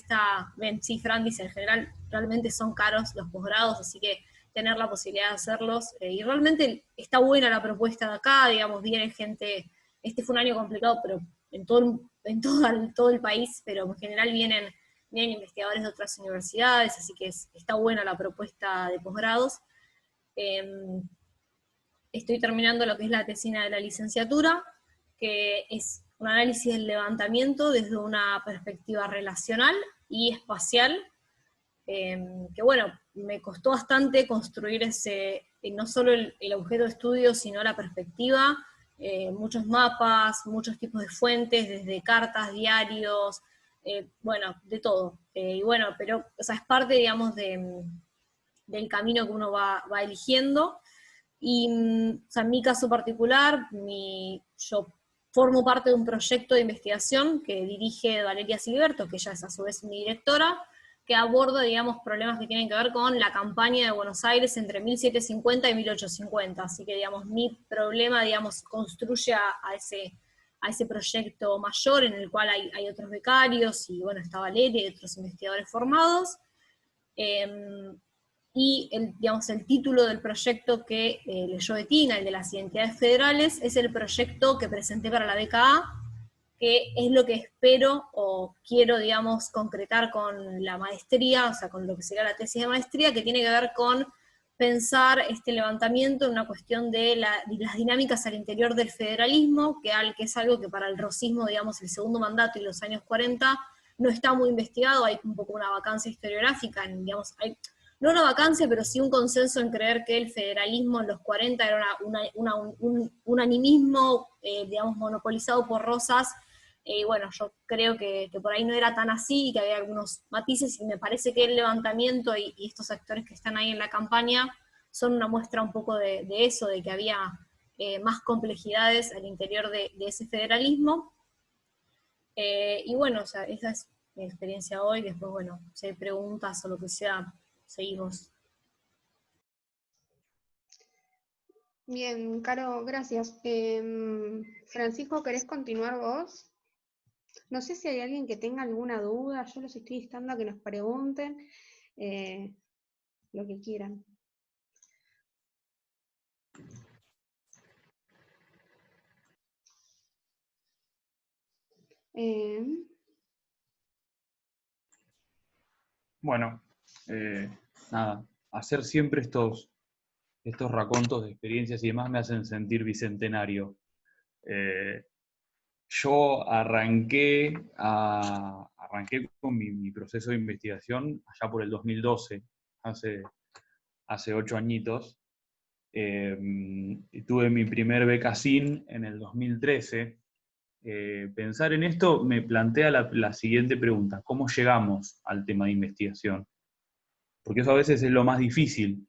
sí, Fran dice, en general realmente son caros los posgrados, así que tener la posibilidad de hacerlos, y realmente está buena la propuesta de acá, digamos, viene gente, este fue un año complicado, pero en todo el país, pero en general vienen investigadores de otras universidades, así que está buena la propuesta de posgrados. Estoy terminando lo que es la tesina de la licenciatura, que es un análisis del levantamiento desde una perspectiva relacional y espacial, que bueno, me costó bastante construir no solo el objeto de estudio, sino la perspectiva, muchos mapas, muchos tipos de fuentes, desde cartas, diarios, bueno, de todo. Y bueno, pero o sea, es parte, digamos, del camino que uno va eligiendo. Y o sea, en mi caso particular, yo formo parte de un proyecto de investigación que dirige Valeria Silberto, que ella es a su vez mi directora, que aborda, digamos, problemas que tienen que ver con la campaña de Buenos Aires entre 1750 y 1850. Así que, digamos, mi problema, digamos, construye a ese proyecto mayor en el cual hay otros becarios, y bueno, está Valeria y otros investigadores formados. Y digamos, el título del proyecto que leyó Betina, el de las identidades federales, es el proyecto que presenté para la BKA, que es lo que espero o quiero, digamos, concretar con la maestría, o sea, con lo que sería la tesis de maestría, que tiene que ver con pensar este levantamiento en una cuestión de las dinámicas al interior del federalismo, que es algo que para el rosismo, digamos, el segundo mandato y los años 40 no está muy investigado, hay un poco una vacancia historiográfica, digamos, no una vacancia, pero sí un consenso en creer que el federalismo en los 40 era un animismo, digamos, monopolizado por Rosas, y bueno, yo creo que por ahí no era tan así, que había algunos matices, y me parece que el levantamiento y estos actores que están ahí en la campaña son una muestra un poco de eso, de que había más complejidades al interior de ese federalismo. Y bueno, o sea, esa es mi experiencia hoy. Después, bueno, si hay preguntas o lo que sea, seguimos. Bien, Caro, gracias. Francisco, ¿querés continuar vos? No sé si hay alguien que tenga alguna duda, yo los estoy instando a que nos pregunten lo que quieran. Bueno, nada, hacer siempre estos racontos de experiencias y demás me hacen sentir bicentenario. Yo arranqué con mi proceso de investigación allá por el 2012, hace 8 añitos. Tuve mi primer beca SIN en el 2013. Pensar en esto me plantea la siguiente pregunta: ¿cómo llegamos al tema de investigación? Porque eso a veces es lo más difícil.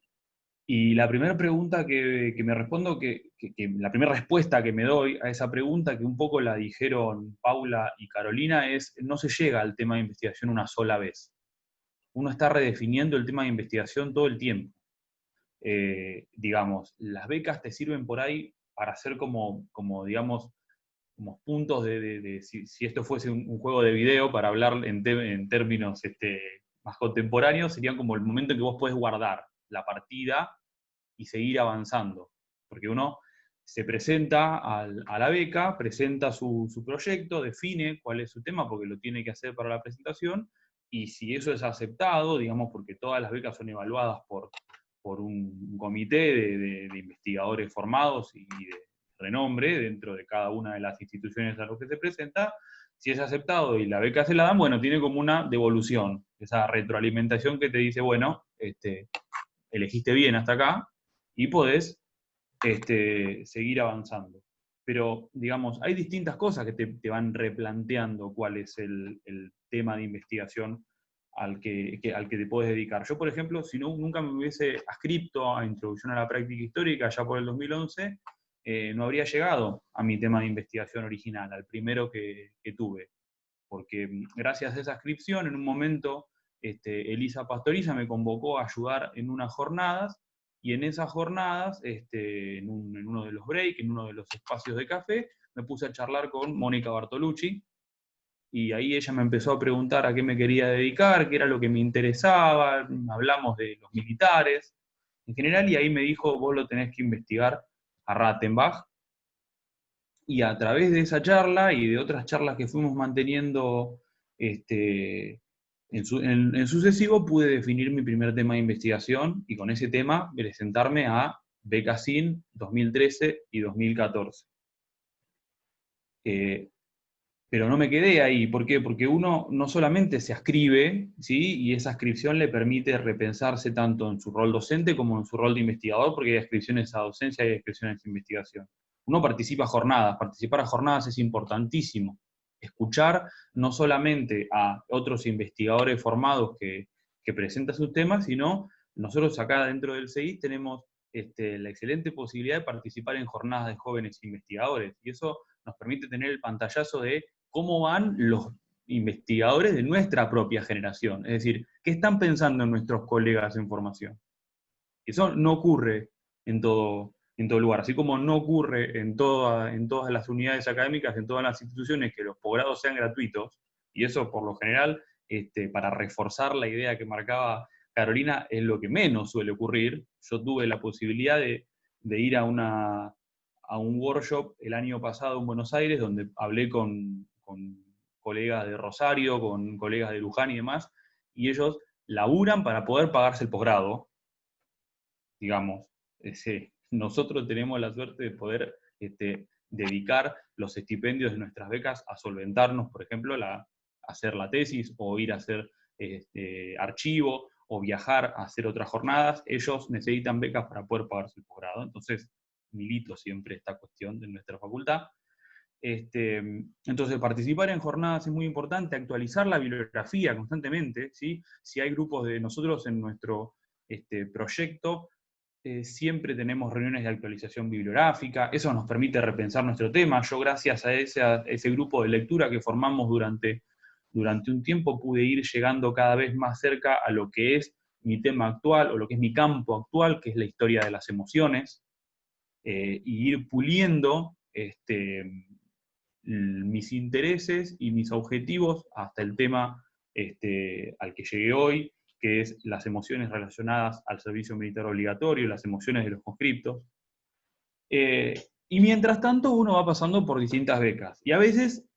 Y la primera pregunta que me respondo, la primera respuesta que me doy a esa pregunta, que un poco la dijeron Paula y Carolina, es: no se llega al tema de investigación una sola vez. Uno está redefiniendo el tema de investigación todo el tiempo. Digamos, las becas te sirven por ahí para hacer como digamos, como puntos si esto fuese un juego de video, para hablar en términos más contemporáneos serían como el momento en que vos podés guardar la partida y seguir avanzando. Porque uno se presenta a la beca, presenta su proyecto, define cuál es su tema, porque lo tiene que hacer para la presentación, y si eso es aceptado, digamos, porque todas las becas son evaluadas por un comité de investigadores formados y de renombre dentro de cada una de las instituciones a las que se presenta, si es aceptado y la beca se la dan, bueno, tiene como una devolución, esa retroalimentación que te dice, bueno, elegiste bien hasta acá y podés seguir avanzando. Pero, digamos, hay distintas cosas que te van replanteando cuál es el tema de investigación al que te podés dedicar. Yo, por ejemplo, si no, nunca me hubiese adscrito a Introducción a la Práctica Histórica, ya por el 2011, no habría llegado a mi tema de investigación original, al primero que tuve. Porque gracias a esa adscripción, en un momento, Elisa Pastoriza me convocó a ayudar en unas jornadas, y en esas jornadas, en uno de los breaks, en uno de los espacios de café, me puse a charlar con Mónica Bartolucci, y ahí ella me empezó a preguntar a qué me quería dedicar, qué era lo que me interesaba, hablamos de los militares en general, y ahí me dijo, vos lo tenés que investigar a Rattenbach, y a través de esa charla y de otras charlas que fuimos manteniendo en sucesivo, pude definir mi primer tema de investigación, y con ese tema presentarme a Beca SIN 2013 y 2014. Pero no me quedé ahí. ¿Por qué? Porque uno no solamente se adscribe, ¿sí? Y esa adscripción le permite repensarse tanto en su rol docente como en su rol de investigador, porque hay adscripciones a docencia y hay adscripciones a investigación. Uno participa a jornadas. Participar a jornadas es importantísimo. Escuchar no solamente a otros investigadores formados que presentan sus temas, sino nosotros acá dentro del CEI tenemos la excelente posibilidad de participar en jornadas de jóvenes investigadores, y eso nos permite tener el pantallazo de cómo van los investigadores de nuestra propia generación, es decir, qué están pensando nuestros colegas en formación. Eso no ocurre en todo lugar, así como no ocurre en todas las unidades académicas, en todas las instituciones, que los posgrados sean gratuitos, y eso por lo general, para reforzar la idea que marcaba Carolina, es lo que menos suele ocurrir. Yo tuve la posibilidad de ir a un workshop el año pasado en Buenos Aires, donde hablé con colegas de Rosario, con colegas de Luján y demás, y ellos laburan para poder pagarse el posgrado, digamos. Nosotros tenemos la suerte de poder dedicar los estipendios de nuestras becas a solventarnos, por ejemplo, a hacer la tesis, o ir a hacer archivo, o viajar a hacer otras jornadas. Ellos necesitan becas para poder pagarse el posgrado. Entonces, milito siempre esta cuestión de nuestra facultad. Entonces, participar en jornadas es muy importante, actualizar la bibliografía constantemente, ¿sí? Si hay grupos de nosotros en nuestro proyecto, siempre tenemos reuniones de actualización bibliográfica, eso nos permite repensar nuestro tema. Yo, gracias a ese grupo de lectura que formamos durante un tiempo, pude ir llegando cada vez más cerca a lo que es mi tema actual, o lo que es mi campo actual, que es la historia de las emociones, y ir puliendo mis intereses y mis objetivos hasta el tema al que llegué hoy, que es las emociones relacionadas al servicio militar obligatorio, las emociones de los conscriptos. Y mientras tanto uno va pasando por distintas becas, y a veces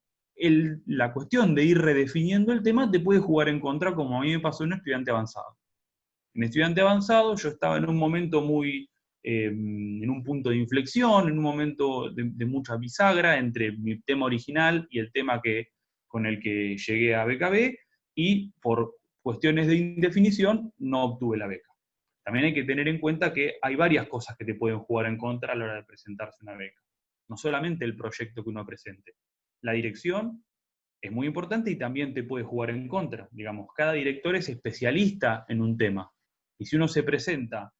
la cuestión de ir redefiniendo el tema te puede jugar en contra, como a mí me pasó en estudiante avanzado. En estudiante avanzado yo estaba en un momento en un punto de inflexión, en un momento de mucha bisagra entre mi tema original y el tema con el que llegué a BKB, y por cuestiones de indefinición no obtuve la beca. También hay que tener en cuenta que hay varias cosas que te pueden jugar en contra a la hora de presentarse una beca. No solamente el proyecto que uno presente. La dirección es muy importante y también te puede jugar en contra. Digamos, cada director es especialista en un tema. Y si uno se presenta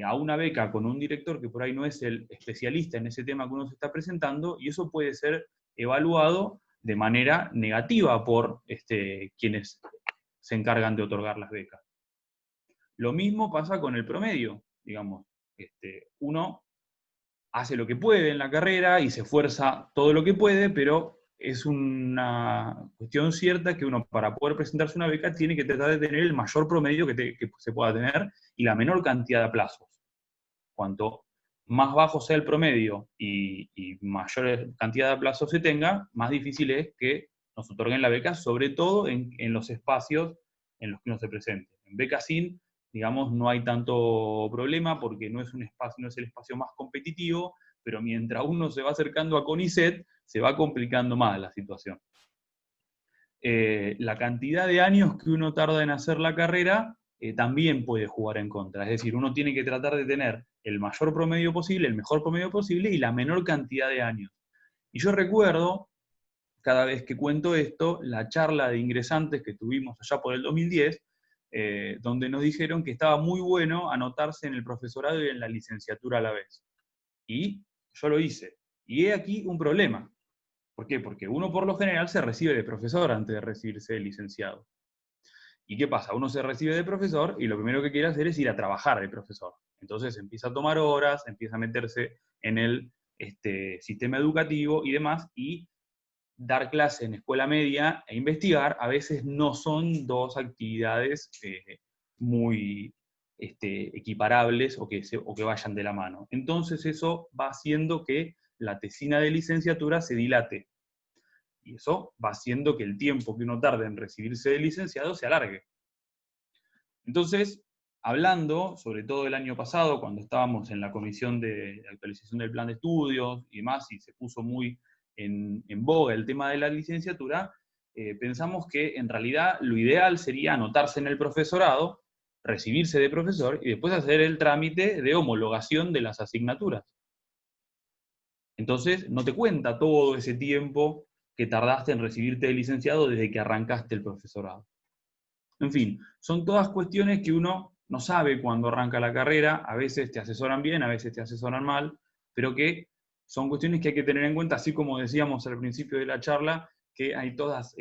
a una beca con un director que por ahí no es el especialista en ese tema que uno se está presentando, y eso puede ser evaluado de manera negativa por quienes se encargan de otorgar las becas. Lo mismo pasa con el promedio, digamos. Uno hace lo que puede en la carrera y se esfuerza todo lo que puede, pero es una cuestión cierta que uno, para poder presentarse una beca, tiene que tratar de tener el mayor promedio que se pueda tener y la menor cantidad de plazos. Cuanto más bajo sea el promedio y mayor cantidad de plazos se tenga, más difícil es que nos otorguen la beca, sobre todo en los espacios en los que uno se presente. En beca SIN, digamos, no hay tanto problema porque no es un espacio, no es el espacio más competitivo, pero mientras uno se va acercando a CONICET, se va complicando más la situación. La cantidad de años que uno tarda en hacer la carrera también puede jugar en contra. Es decir, uno tiene que tratar de tener el mayor promedio posible, el mejor promedio posible y la menor cantidad de años. Y yo recuerdo, cada vez que cuento esto, la charla de ingresantes que tuvimos allá por el 2010, donde nos dijeron que estaba muy bueno anotarse en el profesorado y en la licenciatura a la vez. Y yo lo hice. Y he aquí un problema. ¿Por qué? Porque uno por lo general se recibe de profesor antes de recibirse de licenciado. ¿Y qué pasa? Uno se recibe de profesor y lo primero que quiere hacer es ir a trabajar de profesor. Entonces empieza a tomar horas, empieza a meterse en el sistema educativo y demás, y dar clase en escuela media e investigar a veces no son dos actividades muy equiparables o que vayan de la mano. Entonces eso va haciendo que la tesina de licenciatura se dilate. Y eso va haciendo que el tiempo que uno tarda en recibirse de licenciado se alargue. Entonces, hablando, sobre todo el año pasado, cuando estábamos en la comisión de actualización del plan de estudios y demás, y se puso muy en boga el tema de la licenciatura, pensamos que en realidad lo ideal sería anotarse en el profesorado, recibirse de profesor y después hacer el trámite de homologación de las asignaturas. Entonces, no te cuenta todo ese tiempo que tardaste en recibirte de licenciado desde que arrancaste el profesorado. En fin, son todas cuestiones que uno no sabe cuando arranca la carrera, a veces te asesoran bien, a veces te asesoran mal, pero que son cuestiones que hay que tener en cuenta, así como decíamos al principio de la charla, que hay todas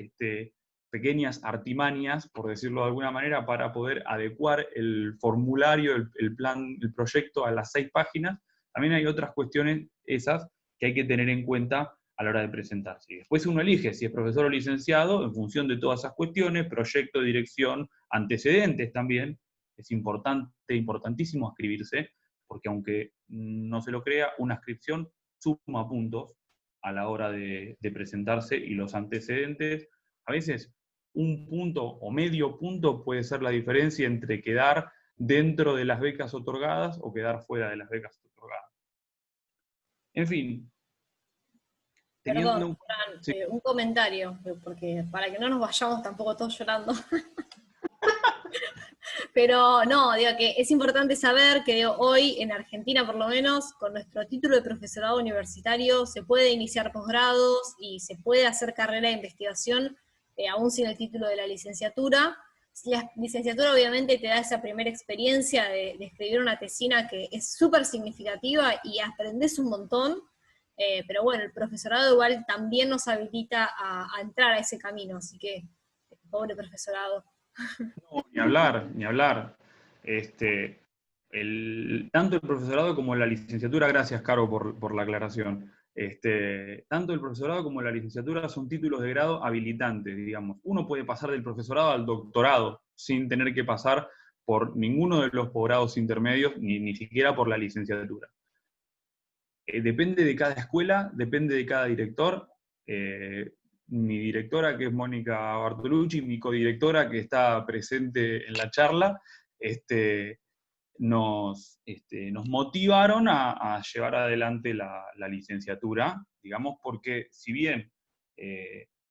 pequeñas artimañas, por decirlo de alguna manera, para poder adecuar el formulario, el plan, el proyecto a las 6 páginas. También hay otras cuestiones esas que hay que tener en cuenta a la hora de presentarse. Y después uno elige si es profesor o licenciado en función de todas esas cuestiones, proyecto, dirección, antecedentes también. Es importante, importantísimo inscribirse, porque aunque no se lo crea, una inscripción suma puntos a la hora de presentarse, y los antecedentes, a veces un punto o medio punto puede ser la diferencia entre quedar dentro de las becas otorgadas o quedar fuera de las becas otorgadas. En fin. Perdón, Fran, sí. Un comentario, porque para que no nos vayamos tampoco todos llorando. Pero no, digo que es importante saber que hoy en Argentina, por lo menos, con nuestro título de profesorado universitario, se puede iniciar posgrados y se puede hacer carrera de investigación, aún sin el título de la licenciatura. La licenciatura obviamente te da esa primera experiencia de escribir una tesina que es súper significativa y aprendés un montón. Pero bueno, el profesorado igual también nos habilita a entrar a ese camino, así que, pobre profesorado. No, ni hablar, ni hablar. Tanto el profesorado como la licenciatura, gracias Caro por la aclaración, tanto el profesorado como la licenciatura son títulos de grado habilitantes, digamos. Uno puede pasar del profesorado al doctorado sin tener que pasar por ninguno de los posgrados intermedios, ni siquiera por la licenciatura. Depende de cada escuela, depende de cada director. Mi directora, que es Mónica Bartolucci, mi codirectora, que está presente en la charla, nos motivaron a llevar adelante la licenciatura, digamos, porque si bien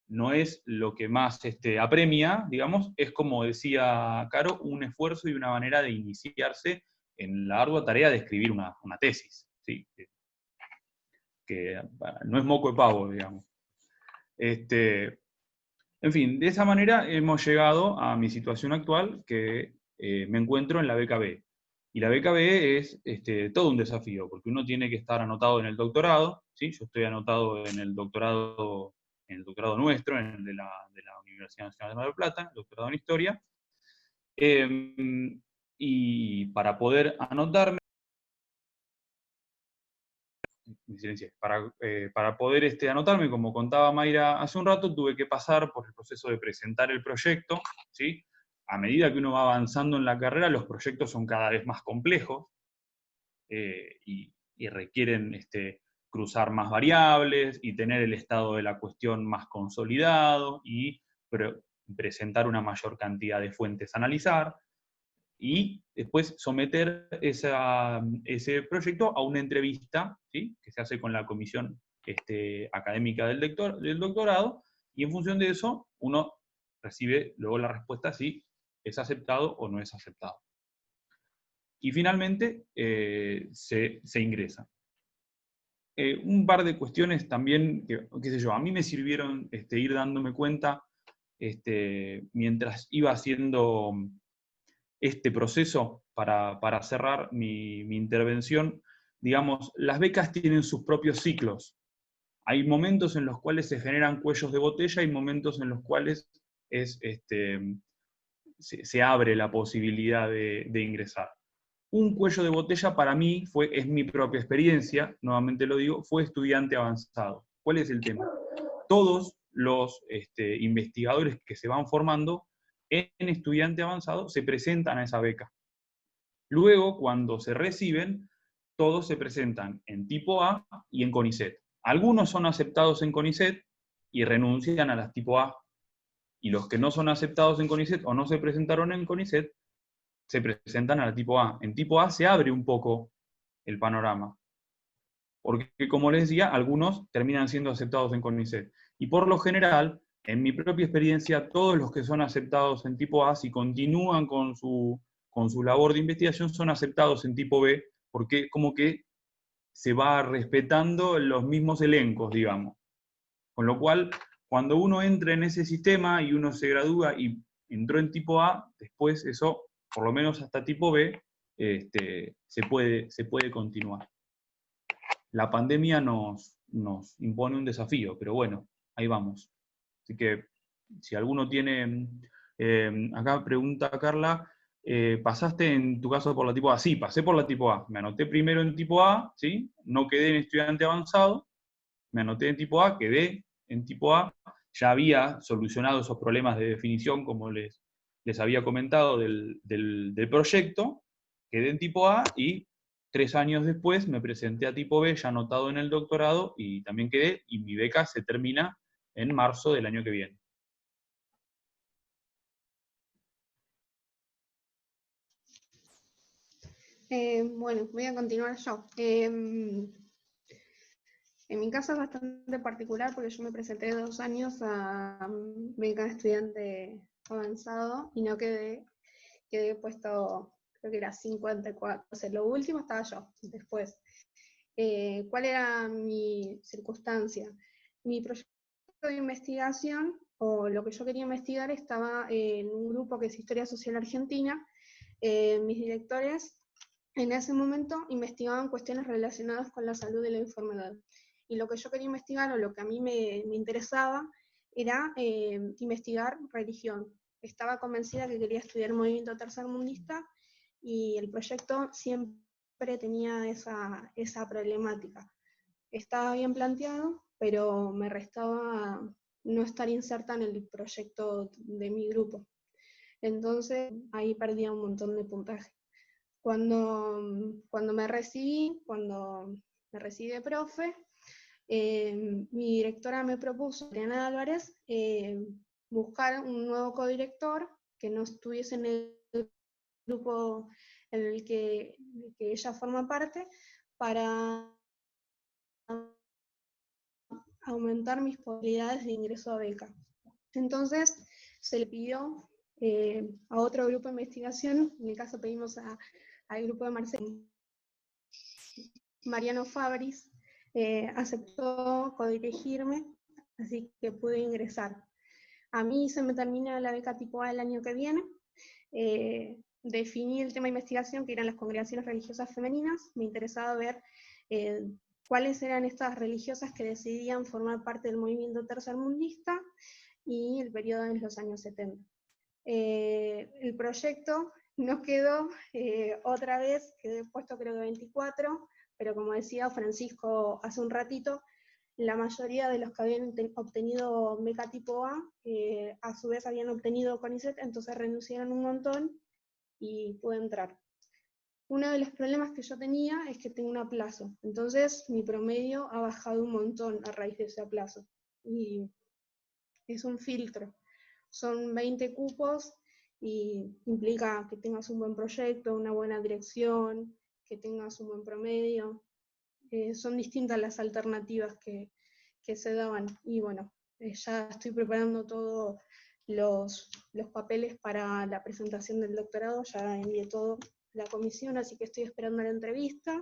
no es lo que más apremia, digamos, es, como decía Caro, un esfuerzo y una manera de iniciarse en la ardua tarea de escribir una tesis, ¿sí? Que no es moco de pavo, digamos. En fin, de esa manera hemos llegado a mi situación actual, que me encuentro en la beca B. Y la beca B es todo un desafío, porque uno tiene que estar anotado en el doctorado, ¿sí? Yo estoy anotado en el doctorado nuestro, en el de la Universidad Nacional de Mar del Plata, el doctorado en Historia. Y para poder anotarme, me silencié. Para poder anotarme, como contaba Mayra hace un rato, tuve que pasar por el proceso de presentar el proyecto, ¿sí? A medida que uno va avanzando en la carrera, los proyectos son cada vez más complejos, y requieren cruzar más variables y tener el estado de la cuestión más consolidado y presentar una mayor cantidad de fuentes a analizar y después someter ese proyecto a una entrevista, ¿sí? Que se hace con la comisión académica del doctorado, y en función de eso uno recibe luego la respuesta si es aceptado o no es aceptado. Y finalmente se ingresa. Un par de cuestiones también, qué sé yo, a mí me sirvieron ir dándome cuenta mientras iba haciendo este proceso para cerrar mi intervención. Digamos, las becas tienen sus propios ciclos. Hay momentos en los cuales se generan cuellos de botella y momentos en los cuales se abre la posibilidad de ingresar. Un cuello de botella para mí es mi propia experiencia, nuevamente lo digo, fue estudiante avanzado. ¿Cuál es el tema? Todos los investigadores que se van formando en estudiante avanzado se presentan a esa beca. Luego, cuando se reciben, todos se presentan en tipo A y en CONICET. Algunos son aceptados en CONICET y renuncian a las tipo A, y los que no son aceptados en CONICET o no se presentaron en CONICET se presentan a la tipo A. En tipo A se abre un poco el panorama, porque como les decía, algunos terminan siendo aceptados en CONICET. Y por lo general, en mi propia experiencia, todos los que son aceptados en tipo A, si continúan con su labor de investigación, son aceptados en tipo B, porque como que se va respetando los mismos elencos, digamos. Con lo cual, cuando uno entra en ese sistema y uno se gradúa y entró en tipo A, después eso, por lo menos hasta tipo B, se puede continuar. La pandemia nos impone un desafío, pero bueno, ahí vamos. Así que, si alguno tiene, acá pregunta Carla, ¿pasaste en tu caso por la tipo A? Sí, pasé por la tipo A. Me anoté primero en tipo A, ¿sí? No quedé en estudiante avanzado, me anoté en tipo A, quedé en tipo A, ya había solucionado esos problemas de definición, como les había comentado, del proyecto, quedé en tipo A y 3 años después me presenté a tipo B, ya anotado en el doctorado, y también quedé, y mi beca se termina en marzo del año que viene. Bueno, voy a continuar yo. En mi caso es bastante particular porque yo me presenté 2 años a beca de estudiante avanzado y no quedé puesto, creo que era 54. O sea, lo último estaba yo, después. ¿Cuál era mi circunstancia? Mi proyecto de investigación, o lo que yo quería investigar, estaba en un grupo que es Historia Social Argentina. Mis directores en ese momento investigaban cuestiones relacionadas con la salud y la enfermedad. Y lo que yo quería investigar, o lo que a mí me interesaba, era investigar religión. Estaba convencida que quería estudiar movimiento tercermundista, y el proyecto siempre tenía esa problemática. Estaba bien planteado, pero me restaba no estar inserta en el proyecto de mi grupo. Entonces ahí perdía un montón de puntaje. Cuando me recibí de profe, mi directora me propuso, Adriana Álvarez, buscar un nuevo codirector que no estuviese en el grupo en el que ella forma parte, para aumentar mis posibilidades de ingreso a beca. Entonces se le pidió a otro grupo de investigación, en mi caso pedimos al grupo de Marcelo. Mariano Fabris aceptó codirigirme, así que pude ingresar. A mí se me termina la beca tipo A el año que viene. Definí el tema de investigación, que eran las congregaciones religiosas femeninas. Me interesaba ver cuáles eran estas religiosas que decidían formar parte del movimiento tercermundista y el periodo en los años 70. El proyecto no quedó, otra vez quedé puesto creo que 24, pero como decía Francisco hace un ratito, la mayoría de los que habían obtenido beca tipo A su vez habían obtenido CONICET, entonces renunciaron un montón y pude entrar. Uno de los problemas que yo tenía es que tengo un aplazo, entonces mi promedio ha bajado un montón a raíz de ese aplazo. Y es un filtro. Son 20 cupos y implica que tengas un buen proyecto, una buena dirección, que tengas un buen promedio. Son distintas las alternativas que se daban. Y bueno, ya estoy preparando todos los papeles para la presentación del doctorado, ya envié todo a la comisión, así que estoy esperando la entrevista.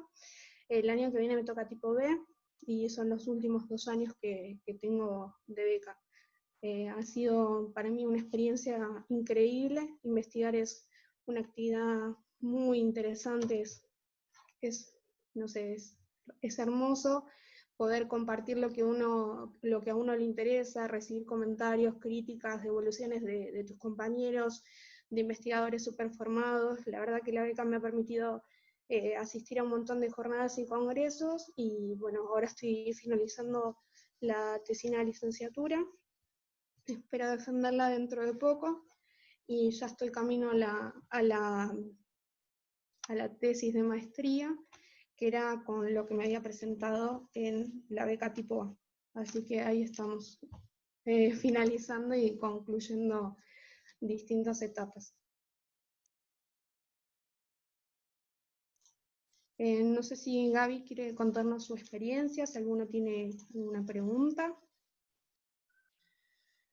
El año que viene me toca tipo B, y son los últimos 2 años que tengo de beca. Ha sido para mí una experiencia increíble. Investigar es una actividad muy interesante, no sé, es hermoso poder compartir lo que a uno le interesa, recibir comentarios, críticas, devoluciones de tus compañeros, de investigadores súper formados. La verdad que la beca me ha permitido asistir a un montón de jornadas y congresos, y bueno, ahora estoy finalizando la tesina de licenciatura. Espero defenderla dentro de poco, y ya estoy camino a la tesis de maestría, que era con lo que me había presentado en la beca tipo A. Así que ahí estamos, finalizando y concluyendo distintas etapas. No sé si Gaby quiere contarnos su experiencia, si alguno tiene alguna pregunta.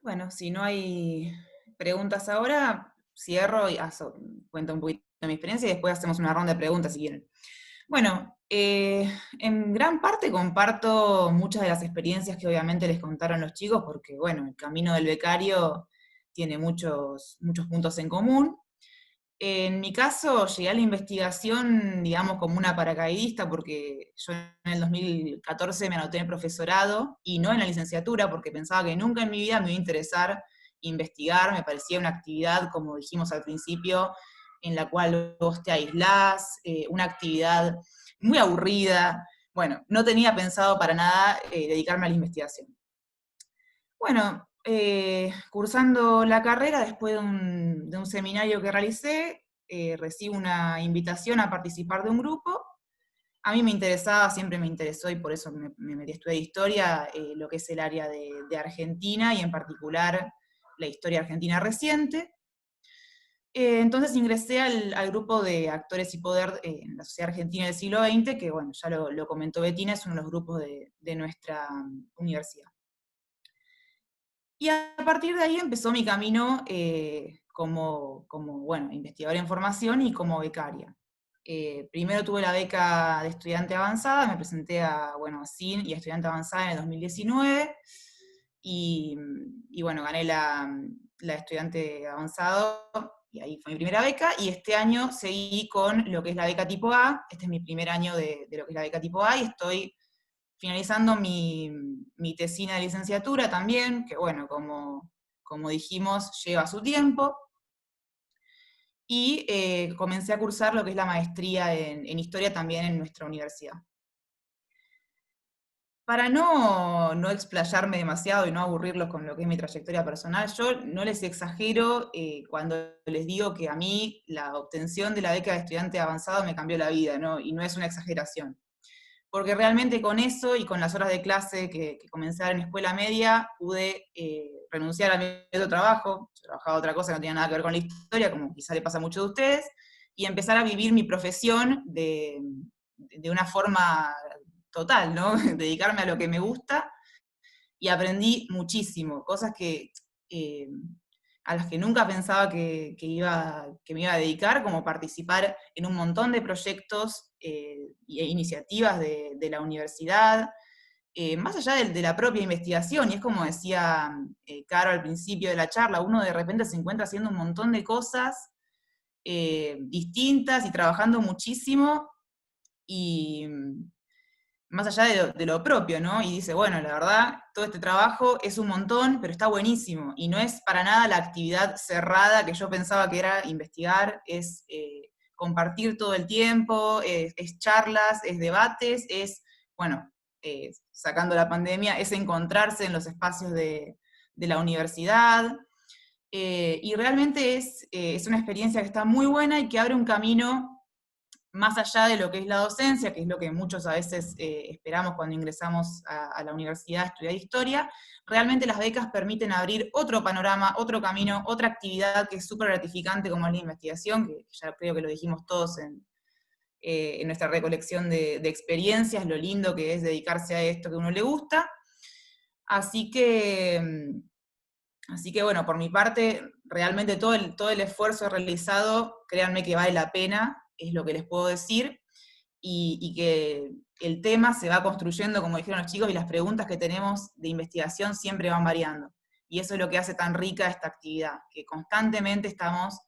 Bueno, si no hay preguntas ahora, cierro y cuento un poquito de mi experiencia y después hacemos una ronda de preguntas si quieren. Bueno, en gran parte comparto muchas de las experiencias que obviamente les contaron los chicos, porque bueno, el camino del becario tiene muchos puntos en común. En mi caso, llegué a la investigación, digamos, como una paracaidista, porque yo en el 2014 me anoté en el profesorado y no en la licenciatura, porque pensaba que nunca en mi vida me iba a interesar investigar. Me parecía una actividad, como dijimos al principio, en la cual vos te aislás, una actividad muy aburrida. Bueno, no tenía pensado para nada dedicarme a la investigación. Bueno, cursando la carrera, después de un seminario que realicé, recibo una invitación a participar de un grupo. A mí me interesaba, siempre me interesó, y por eso me metí a estudiar historia, lo que es el área de Argentina, y en particular la historia argentina reciente. Entonces ingresé al grupo de Actores y Poder en la Sociedad Argentina del siglo XX, que bueno, ya lo comentó Bettina, es uno de los grupos de nuestra universidad. Y a partir de ahí empezó mi camino como bueno, investigadora en formación y como becaria. Primero tuve la beca de estudiante avanzada, me presenté a CIN y a estudiante avanzada en el 2019, y bueno, gané la estudiante avanzado, y ahí fue mi primera beca, y este año seguí con lo que es la beca tipo A. Este es mi primer año de lo que es la beca tipo A, y estoy finalizando mi tesina de licenciatura también, que bueno, como dijimos, lleva su tiempo. Y comencé a cursar lo que es la maestría en historia también en nuestra universidad. Para no explayarme demasiado y no aburrirlos con lo que es mi trayectoria personal, yo no les exagero cuando les digo que a mí la obtención de la beca de estudiante avanzado me cambió la vida, ¿no? Y no es una exageración. Porque realmente con eso y con las horas de clase que comencé a dar en escuela media, pude renunciar a mi otro trabajo. Yo trabajaba otra cosa que no tenía nada que ver con la historia, como quizá le pasa a muchos de ustedes, y empezar a vivir mi profesión de una forma total, ¿no? Dedicarme a lo que me gusta, y aprendí muchísimo, cosas a las que nunca pensaba que me iba a dedicar, como participar en un montón de proyectos e iniciativas de la universidad, más allá de la propia investigación. Y es como decía Caro al principio de la charla, uno de repente se encuentra haciendo un montón de cosas distintas y trabajando muchísimo, y más allá de lo propio, ¿no? Y dice, bueno, la verdad, todo este trabajo es un montón, pero está buenísimo, y no es para nada la actividad cerrada que yo pensaba que era investigar. Es compartir todo el tiempo, es charlas, es debates, es, bueno, sacando la pandemia, es encontrarse en los espacios de la universidad, y realmente es una experiencia que está muy buena y que abre un camino más allá de lo que es la docencia, que es lo que muchos a veces esperamos cuando ingresamos a la universidad a estudiar historia. Realmente las becas permiten abrir otro panorama, otro camino, otra actividad que es súper gratificante como es la investigación, que ya creo que lo dijimos todos en nuestra recolección de experiencias, lo lindo que es dedicarse a esto que a uno le gusta. Así que bueno, por mi parte, realmente todo el esfuerzo realizado, créanme que vale la pena, es lo que les puedo decir, y que el tema se va construyendo, como dijeron los chicos, y las preguntas que tenemos de investigación siempre van variando. Y eso es lo que hace tan rica esta actividad, que constantemente estamos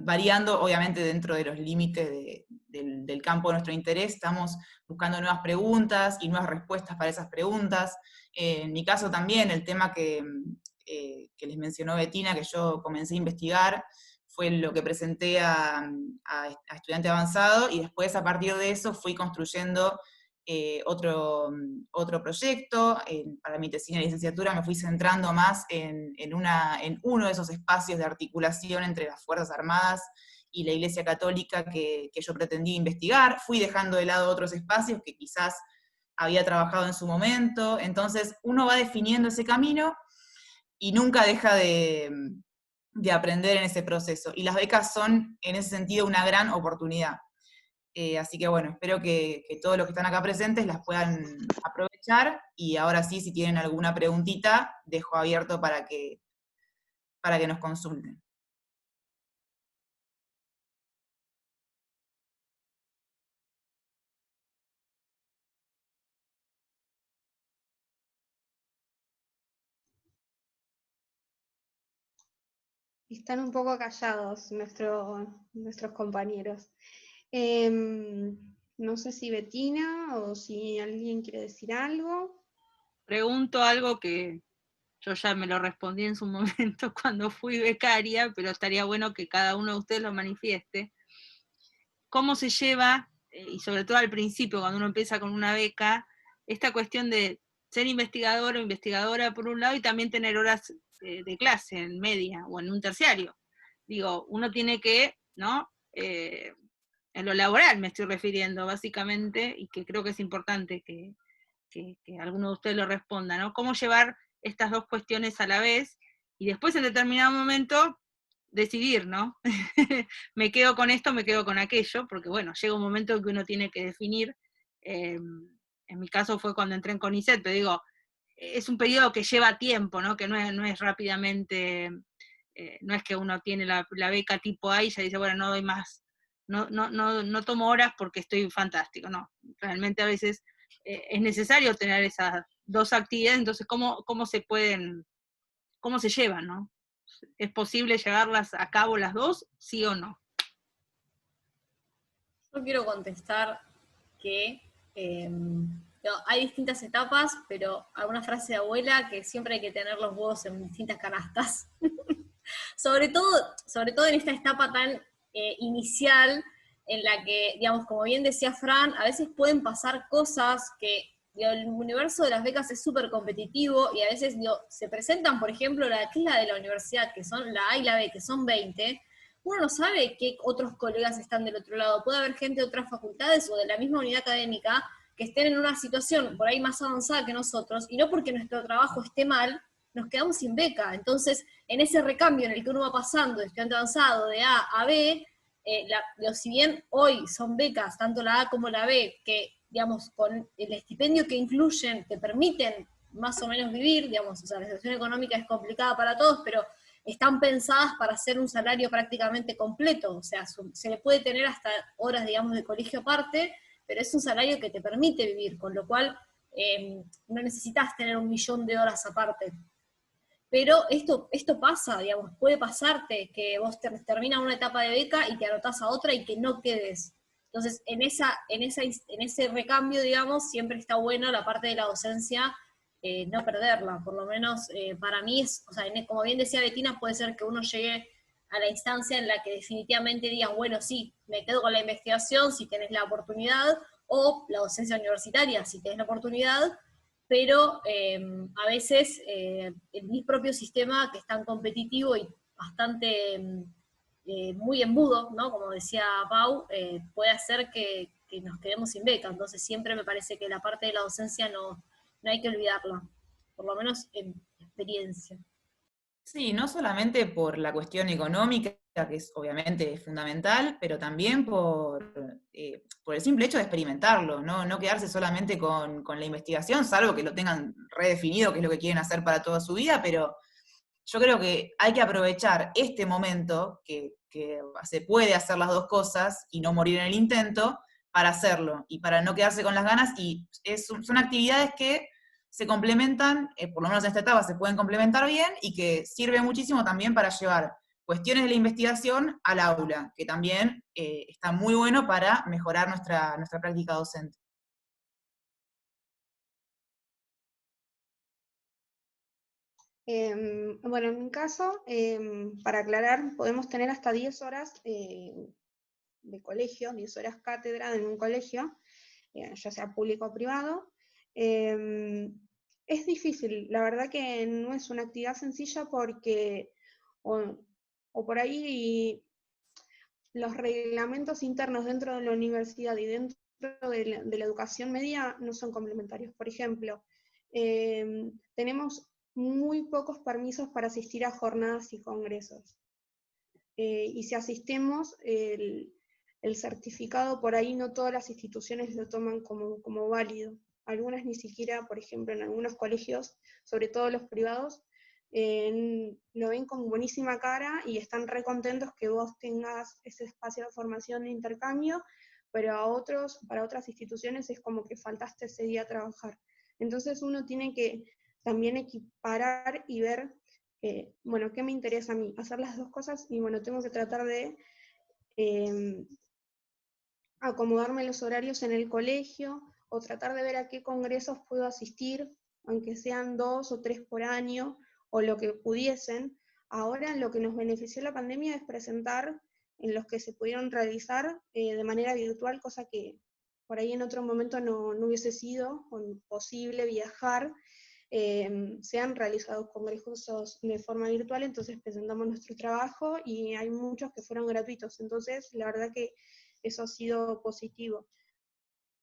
variando, obviamente dentro de los límites del campo de nuestro interés, estamos buscando nuevas preguntas y nuevas respuestas para esas preguntas. En mi caso también, el tema que les mencionó Bettina, que yo comencé a investigar, fue lo que presenté a estudiante avanzado, y después a partir de eso fui construyendo otro proyecto. Para mi tesis de licenciatura me fui centrando más en uno de esos espacios de articulación entre las Fuerzas Armadas y la Iglesia Católica que yo pretendía investigar. Fui dejando de lado otros espacios que quizás había trabajado en su momento. Entonces uno va definiendo ese camino y nunca deja de aprender en ese proceso. Y las becas son, en ese sentido, una gran oportunidad. Así que bueno, espero que todos los que están acá presentes las puedan aprovechar, y ahora sí, si tienen alguna preguntita, dejo abierto para que nos consulten. Están un poco callados nuestros compañeros. No sé si Bettina o si alguien quiere decir algo. Pregunto algo que yo ya me lo respondí en su momento cuando fui becaria, pero estaría bueno que cada uno de ustedes lo manifieste. ¿Cómo se lleva, y sobre todo al principio, cuando uno empieza con una beca, esta cuestión de ser investigador o investigadora por un lado y también tener horas de clase en media o en un terciario? Digo, uno tiene que, ¿no? En lo laboral me estoy refiriendo básicamente, y que creo que es importante que alguno de ustedes lo responda, ¿no? ¿Cómo llevar estas dos cuestiones a la vez? Y después en determinado momento decidir, ¿no? Me quedo con esto, me quedo con aquello, porque bueno, llega un momento en que uno tiene que definir. En mi caso fue cuando entré en CONICET, pero digo, es un periodo que lleva tiempo, ¿no? Que no es rápidamente, no es que uno tiene la beca tipo A y ya dice, bueno, no doy más, no tomo horas porque estoy fantástico, no. Realmente a veces es necesario tener esas dos actividades, entonces cómo se llevan, ¿no? ¿Es posible llevarlas a cabo las dos, sí o no? Yo quiero contestar que hay distintas etapas, pero alguna frase de abuela que siempre hay que tener los huevos en distintas canastas. sobre todo en esta etapa tan inicial, en la que, digamos, como bien decía Fran, a veces pueden pasar cosas que el universo de las becas es súper competitivo, y a veces se presentan, por ejemplo, la de la universidad, que son la A y la B, que son 20, uno no sabe qué otros colegas están del otro lado. Puede haber gente de otras facultades o de la misma unidad académica que estén en una situación por ahí más avanzada que nosotros, y no porque nuestro trabajo esté mal, nos quedamos sin beca. Entonces, en ese recambio en el que uno va pasando de estudiante avanzado de A a B, si bien hoy son becas, tanto la A como la B, que, digamos, con el estipendio que incluyen, te permiten más o menos vivir, digamos, o sea, la situación económica es complicada para todos, pero están pensadas para hacer un salario prácticamente completo, o sea, se le puede tener hasta horas, digamos, de colegio aparte, pero es un salario que te permite vivir, con lo cual no necesitas tener 1.000.000 de horas aparte. Pero esto pasa, digamos, puede pasarte que vos terminas una etapa de beca y te anotás a otra y que no quedes. Entonces, en ese recambio, digamos, siempre está bueno la parte de la docencia, no perderla. Por lo menos para mí, o sea, como bien decía Bettina, puede ser que uno llegue a la instancia en la que definitivamente digan, bueno, sí, me quedo con la investigación si tenés la oportunidad, o la docencia universitaria si tenés la oportunidad, pero a veces el mi propio sistema, que es tan competitivo y bastante muy embudo, ¿no? Como decía Pau, puede hacer que nos quedemos sin beca. Entonces siempre me parece que la parte de la docencia no hay que olvidarla, por lo menos en experiencia. Sí, no solamente por la cuestión económica, que es obviamente fundamental, pero también por el simple hecho de experimentarlo, ¿no? No quedarse solamente con la investigación, salvo que lo tengan redefinido, que es lo que quieren hacer para toda su vida, pero yo creo que hay que aprovechar este momento, que se puede hacer las dos cosas y no morir en el intento, para hacerlo y para no quedarse con las ganas, y son actividades que se complementan, por lo menos en esta etapa se pueden complementar bien, y que sirve muchísimo también para llevar cuestiones de la investigación al aula, que también está muy bueno para mejorar nuestra práctica docente. Bueno, en mi caso, para aclarar, podemos tener hasta 10 horas de colegio, 10 horas cátedra en un colegio, ya sea público o privado. Es difícil, la verdad que no es una actividad sencilla porque o por ahí los reglamentos internos dentro de la universidad y dentro de la educación media no son complementarios. Por ejemplo, tenemos muy pocos permisos para asistir a jornadas y congresos. Y si asistimos, el certificado por ahí no todas las instituciones lo toman como válido. Algunas ni siquiera, por ejemplo, en algunos colegios, sobre todo los privados, lo ven con buenísima cara y están re contentos que vos tengas ese espacio de formación de intercambio, pero para otras instituciones es como que faltaste ese día a trabajar. Entonces uno tiene que también equiparar y ver, bueno, ¿qué me interesa a mí? Hacer las dos cosas, y bueno, tengo que tratar de acomodarme los horarios en el colegio, o tratar de ver a qué congresos puedo asistir, aunque sean 2 o 3 por año, o lo que pudiesen. Ahora lo que nos benefició la pandemia es presentar en los que se pudieron realizar de manera virtual, cosa que por ahí en otro momento no hubiese sido posible viajar. Se han realizado congresos de forma virtual, entonces presentamos nuestro trabajo y hay muchos que fueron gratuitos, entonces la verdad que eso ha sido positivo.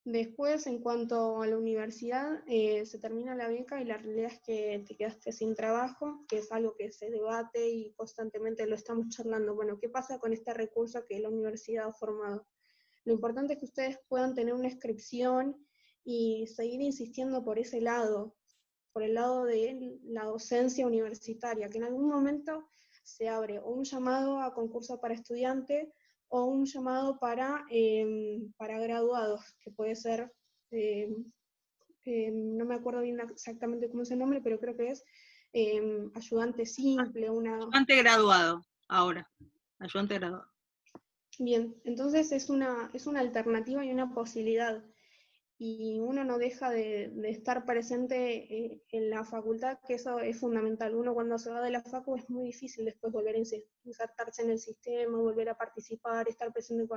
Después, en cuanto a la universidad, se termina la beca y la realidad es que te quedaste sin trabajo, que es algo que se debate y constantemente lo estamos charlando. Bueno, ¿qué pasa con este recurso que la universidad ha formado? Lo importante es que ustedes puedan tener una inscripción y seguir insistiendo por ese lado, por el lado de la docencia universitaria, que en algún momento se abre o un llamado a concurso para estudiantes o un llamado para graduados, que puede ser, no me acuerdo bien exactamente cómo es el nombre, pero creo que es ayudante simple, Ayudante graduado, ahora, ayudante graduado. Bien, entonces es una alternativa y una posibilidad. Y uno no deja de estar presente en la facultad, que eso es fundamental. Uno cuando se va de la facu es muy difícil después volver a insertarse en el sistema, volver a participar, estar presente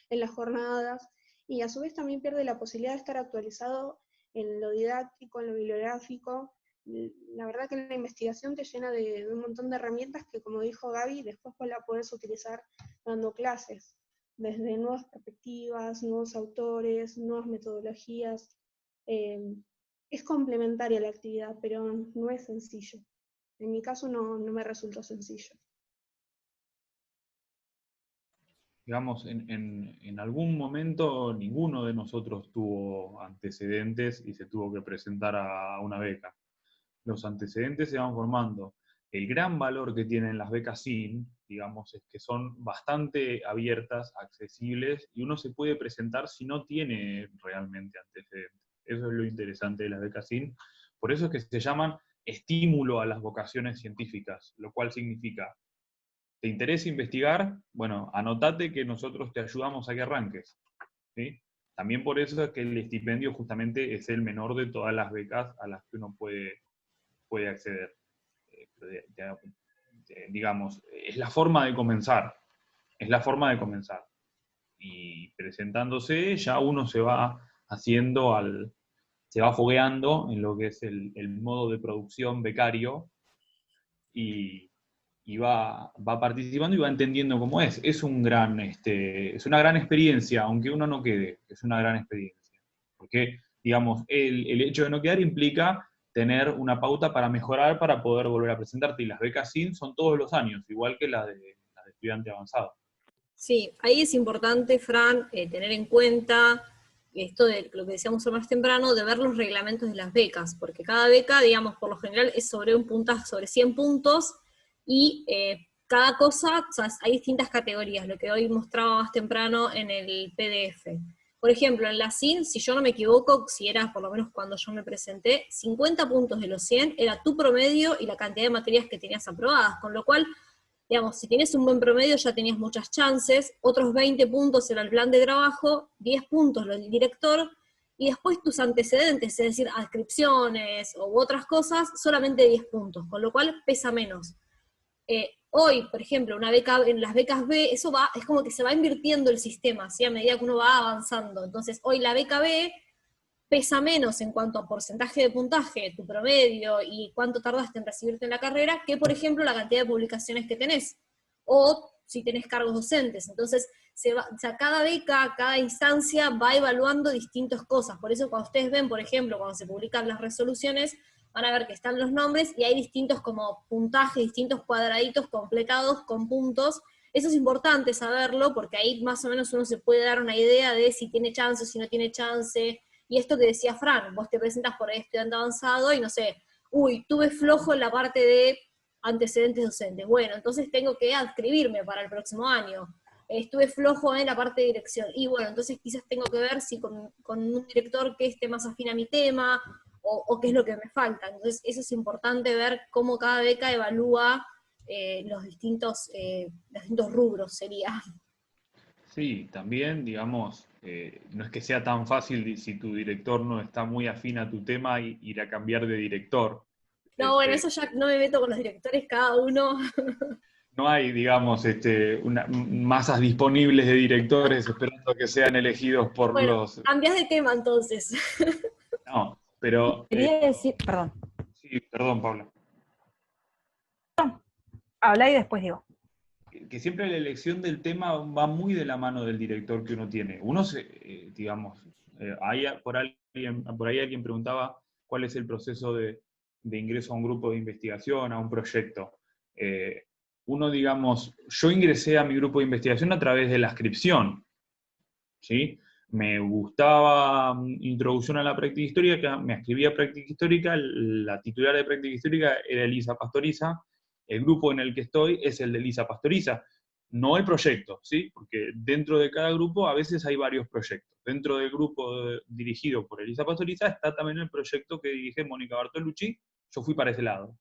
en las jornadas, y a su vez también pierde la posibilidad de estar actualizado en lo didáctico, en lo bibliográfico. La verdad que la investigación te llena de un montón de herramientas que, como dijo Gaby, después pues la podés utilizar dando clases, desde nuevas perspectivas, nuevos autores, nuevas metodologías. Es complementaria la actividad, pero no es sencillo. En mi caso no me resultó sencillo. Digamos, en algún momento ninguno de nosotros tuvo antecedentes y se tuvo que presentar a una beca. Los antecedentes se van formando. El gran valor que tienen las becas SIN, digamos, es que son bastante abiertas, accesibles, y uno se puede presentar si no tiene realmente antecedentes. Eso es lo interesante de las becas SIN. Por eso es que se llaman estímulo a las vocaciones científicas, lo cual significa, ¿te interesa investigar? Bueno, anotate que nosotros te ayudamos a que arranques, ¿sí? También por eso es que el estipendio justamente es el menor de todas las becas a las que uno puede acceder. digamos, es la forma de comenzar. Es la forma de comenzar. Y presentándose, ya uno se va haciendo se va fogueando en lo que es el modo de producción becario y va participando y va entendiendo cómo es. Es es una gran experiencia, aunque uno no quede, es una gran experiencia. Porque, digamos, el hecho de no quedar implica tener una pauta para mejorar, para poder volver a presentarte. Y las becas SIN son todos los años, igual que las de estudiante avanzado. Sí, ahí es importante, Fran, tener en cuenta esto de lo que decíamos más temprano, de ver los reglamentos de las becas, porque cada beca, digamos, por lo general es sobre un puntaje, sobre 100 puntos, y cada cosa, o sea, hay distintas categorías, lo que hoy mostraba más temprano en el PDF. Por ejemplo, en la SIN, si yo no me equivoco, si era por lo menos cuando yo me presenté, 50 puntos de los 100 era tu promedio y la cantidad de materias que tenías aprobadas, con lo cual, digamos, si tienes un buen promedio ya tenías muchas chances, otros 20 puntos era el plan de trabajo, 10 puntos el director, y después tus antecedentes, es decir, adscripciones u otras cosas, solamente 10 puntos, con lo cual pesa menos. Hoy, por ejemplo, una beca, en las becas B, eso es como que se va invirtiendo el sistema, ¿sí? A medida que uno va avanzando. Entonces, hoy la beca B pesa menos en cuanto a porcentaje de puntaje, tu promedio y cuánto tardaste en recibirte en la carrera, que por ejemplo la cantidad de publicaciones que tenés, o si tenés cargos docentes. Entonces, o sea, cada beca, cada instancia va evaluando distintas cosas. Por eso cuando ustedes ven, por ejemplo, cuando se publican las resoluciones, van a ver que están los nombres y hay distintos como puntajes, distintos cuadraditos completados con puntos. Eso es importante saberlo, porque ahí más o menos uno se puede dar una idea de si tiene chance o si no tiene chance. Y esto que decía Fran, vos te presentas por ahí estudiante avanzado y no sé, tuve flojo en la parte de antecedentes docentes. Bueno, entonces tengo que adscribirme para el próximo año. Estuve flojo en la parte de dirección. Y bueno, entonces quizás tengo que ver si con un director que esté más afín a mi tema, o qué es lo que me falta. Entonces eso es importante ver cómo cada beca evalúa los distintos rubros, sería. Sí, también, digamos, no es que sea tan fácil si tu director no está muy afín a tu tema ir a cambiar de director. No, bueno, eso ya no me meto con los directores, cada uno. No hay, digamos, masas disponibles de directores esperando a que sean elegidos por bueno, los... cambias de tema entonces. No, pero... Quería decir, perdón. Sí, perdón, Paula. Habla y después digo. Que siempre la elección del tema va muy de la mano del director que uno tiene. Uno digamos, por ahí alguien preguntaba cuál es el proceso de ingreso a un grupo de investigación, a un proyecto. Uno, digamos, yo ingresé a mi grupo de investigación a través de la inscripción, ¿sí? Me gustaba introducción a la práctica histórica, me escribía práctica histórica, la titular de práctica histórica era Elisa Pastoriza, el grupo en el que estoy es el de Elisa Pastoriza, no el proyecto, ¿sí? Porque dentro de cada grupo a veces hay varios proyectos. Dentro del grupo dirigido por Elisa Pastoriza está también el proyecto que dirige Mónica Bartolucci, yo fui para ese lado.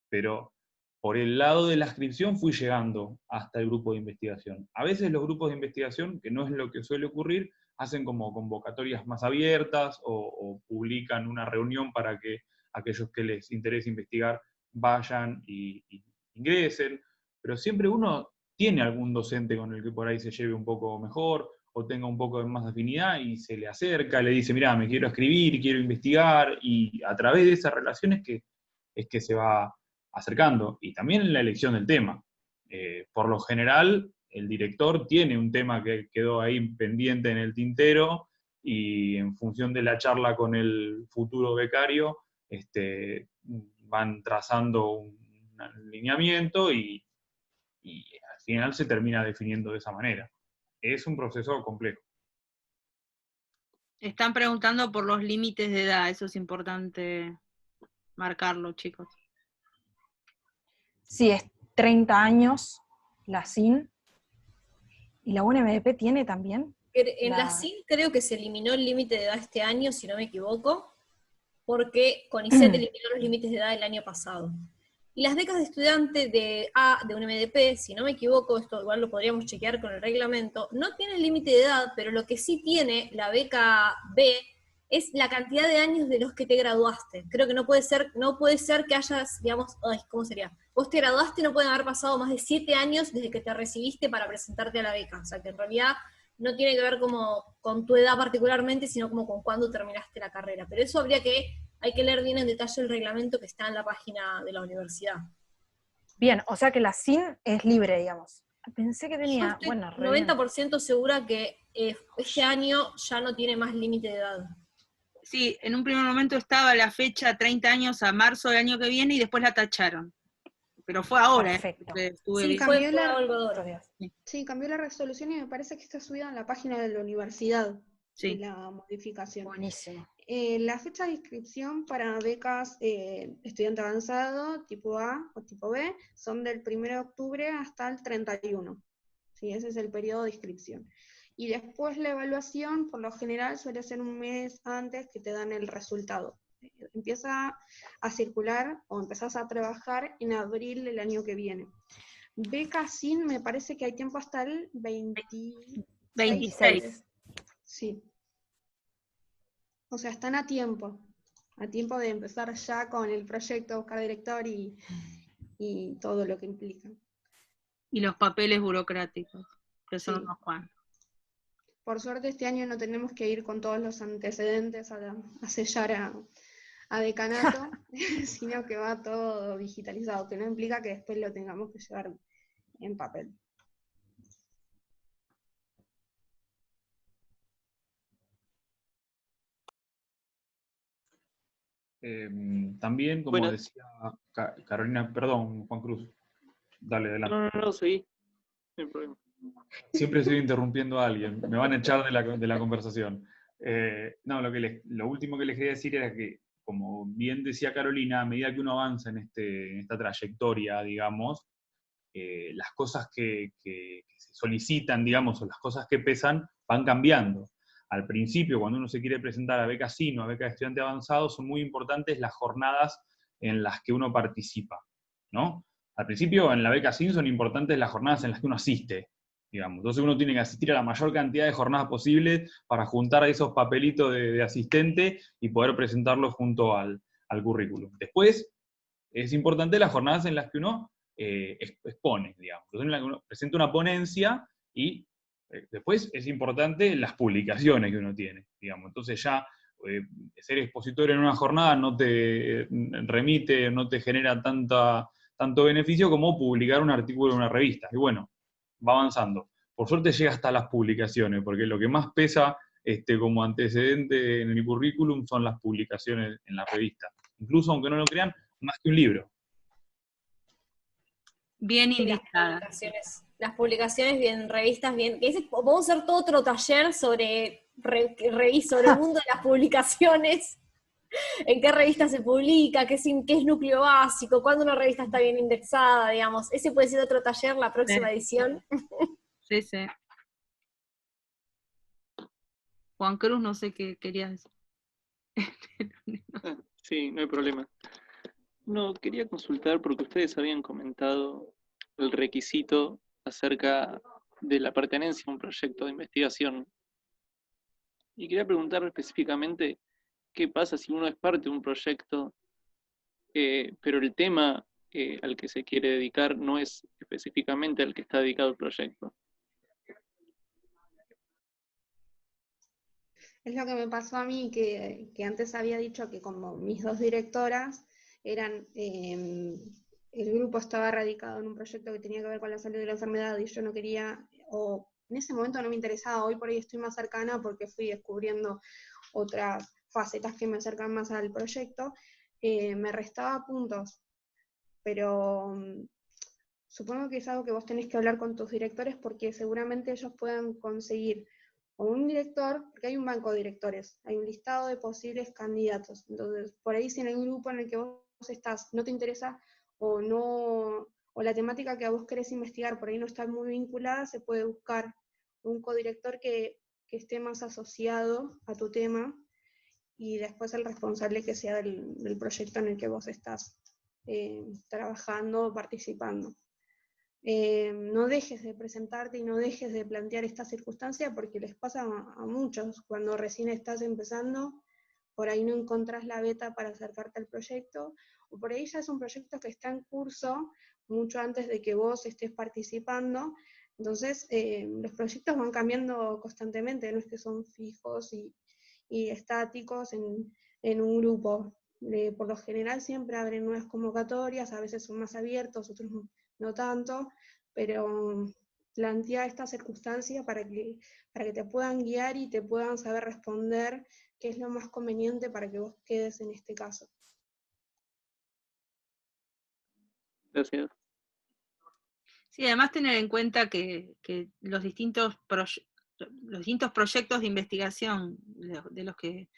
Pero por el lado de la inscripción fui llegando hasta el grupo de investigación. A veces los grupos de investigación, que no es lo que suele ocurrir, hacen como convocatorias más abiertas o publican una reunión para que aquellos que les interese investigar vayan y ingresen, pero siempre uno tiene algún docente con el que por ahí se lleve un poco mejor o tenga un poco de más afinidad y se le acerca, le dice, mirá, me quiero escribir, quiero investigar, y a través de esas relaciones es que se va acercando. Y también en la elección del tema. Por lo general, el director tiene un tema que quedó ahí pendiente en el tintero y en función de la charla con el futuro becario, van trazando un alineamiento y al final se termina definiendo de esa manera. Es un proceso complejo. Están preguntando por los límites de edad, eso es importante marcarlo, chicos. Sí, es 30 años la SIN. ¿Y la UNMDP tiene también? En la SIN creo que se eliminó el límite de edad este año, si no me equivoco, porque CONICET eliminó los límites de edad el año pasado. Y las becas de estudiante de UNMDP, si no me equivoco, esto igual lo podríamos chequear con el reglamento, no tiene límite de edad, pero lo que sí tiene la beca B es la cantidad de años de los que te graduaste. Creo que no puede ser que hayas, digamos, ay, ¿cómo sería? Vos te graduaste y no pueden haber pasado más de 7 años desde que te recibiste para presentarte a la beca. O sea, que en realidad no tiene que ver como con tu edad particularmente, sino como con cuándo terminaste la carrera. Pero eso hay que leer bien en detalle el reglamento que está en la página de la universidad. Bien, o sea que la SIN es libre, digamos. Pensé que Yo tenía, estoy bueno, re bien. 90% segura que este año ya no tiene más límite de edad. Sí, en un primer momento estaba la fecha 30 años a marzo del año que viene y después la tacharon. Pero fue ahora, Perfecto. que estuve Sí, viendo. fue algo de Otros oro. días. Sí, cambió la resolución y me parece que está subida en la página de la universidad, Sí. la modificación. Buenísimo. La fecha de inscripción para becas estudiante avanzado, tipo A o tipo B, son del 1 de octubre hasta el 31. ¿Sí? Ese es el periodo de inscripción. Y después la evaluación, por lo general, suele ser un mes antes que te dan el resultado. Empieza a circular o empezás a trabajar en abril del año que viene. Beca SIN, me parece que hay tiempo hasta el 26. Sí. O sea, están a tiempo de empezar ya con el proyecto, buscar director y todo lo que implica. Y los papeles burocráticos, que son Sí. unos cuantos. Por suerte este año no tenemos que ir con todos los antecedentes a sellar a decanato, sino que va todo digitalizado, que no implica que después lo tengamos que llevar en papel. También, como Bueno. decía Carolina, perdón, Juan Cruz, dale, adelante. No, seguí. No hay problema. Siempre estoy interrumpiendo a alguien, me van a echar de la conversación. No, lo último que les quería decir era que, como bien decía Carolina, a medida que uno avanza en esta trayectoria, digamos, las cosas que se solicitan, digamos, o las cosas que pesan, van cambiando. Al principio, cuando uno se quiere presentar a beca SIN o a beca de estudiante avanzado, son muy importantes las jornadas en las que uno participa, ¿no? Al principio, en la beca SIN son importantes las jornadas en las que uno asiste, digamos. Entonces uno tiene que asistir a la mayor cantidad de jornadas posibles para juntar esos papelitos de asistente y poder presentarlos junto al currículum. Después, es importante las jornadas en las que uno expone, digamos. Entonces, en la que uno presenta una ponencia y después es importante las publicaciones que uno tiene, digamos. Entonces ya ser expositor en una jornada no te remite, no te genera tanto beneficio como publicar un artículo en una revista. Y bueno, va avanzando. Por suerte llega hasta las publicaciones, porque lo que más pesa como antecedente en el currículum son las publicaciones en la revista. Incluso, aunque no lo crean, más que un libro. Bien Sí, indicada. las publicaciones bien, revistas bien. Vamos a hacer todo otro taller sobre el mundo de las publicaciones. En qué revista se publica, qué es núcleo básico, cuándo una revista está bien indexada, digamos. Ese puede ser otro taller, la próxima edición. Sí, sí. Juan Cruz, no sé qué querías decir. Sí, no hay problema. No, quería consultar porque ustedes habían comentado el requisito acerca de la pertenencia a un proyecto de investigación. Y quería preguntar específicamente qué pasa si uno es parte de un proyecto, pero el tema al que se quiere dedicar no es específicamente al que está dedicado el proyecto. Es lo que me pasó a mí, que antes había dicho que como mis dos directoras eran, el grupo estaba radicado en un proyecto que tenía que ver con la salud y la enfermedad y yo no quería, o en ese momento no me interesaba, hoy por ahí estoy más cercana porque fui descubriendo otras facetas que me acercan más al proyecto, me restaba puntos, pero supongo que es algo que vos tenés que hablar con tus directores porque seguramente ellos puedan conseguir o un director, porque hay un banco de directores, hay un listado de posibles candidatos, entonces por ahí si en el grupo en el que vos estás no te interesa o no, o la temática que a vos querés investigar por ahí no está muy vinculada, se puede buscar un codirector que esté más asociado a tu tema y después el responsable que sea del proyecto en el que vos estás trabajando o participando. No dejes de presentarte y no dejes de plantear esta circunstancia porque les pasa a muchos cuando recién estás empezando, por ahí no encontrás la beta para acercarte al proyecto, o por ahí ya es un proyecto que está en curso mucho antes de que vos estés participando. Entonces, los proyectos van cambiando constantemente, no es que son fijos y estáticos en un grupo. Por lo general siempre abren nuevas convocatorias, a veces son más abiertos, otros no tanto, pero plantea esta circunstancia para que te puedan guiar y te puedan saber responder qué es lo más conveniente para que vos quedes en este caso. Gracias. Sí, además tener en cuenta que los distintos proyectos de investigación de los que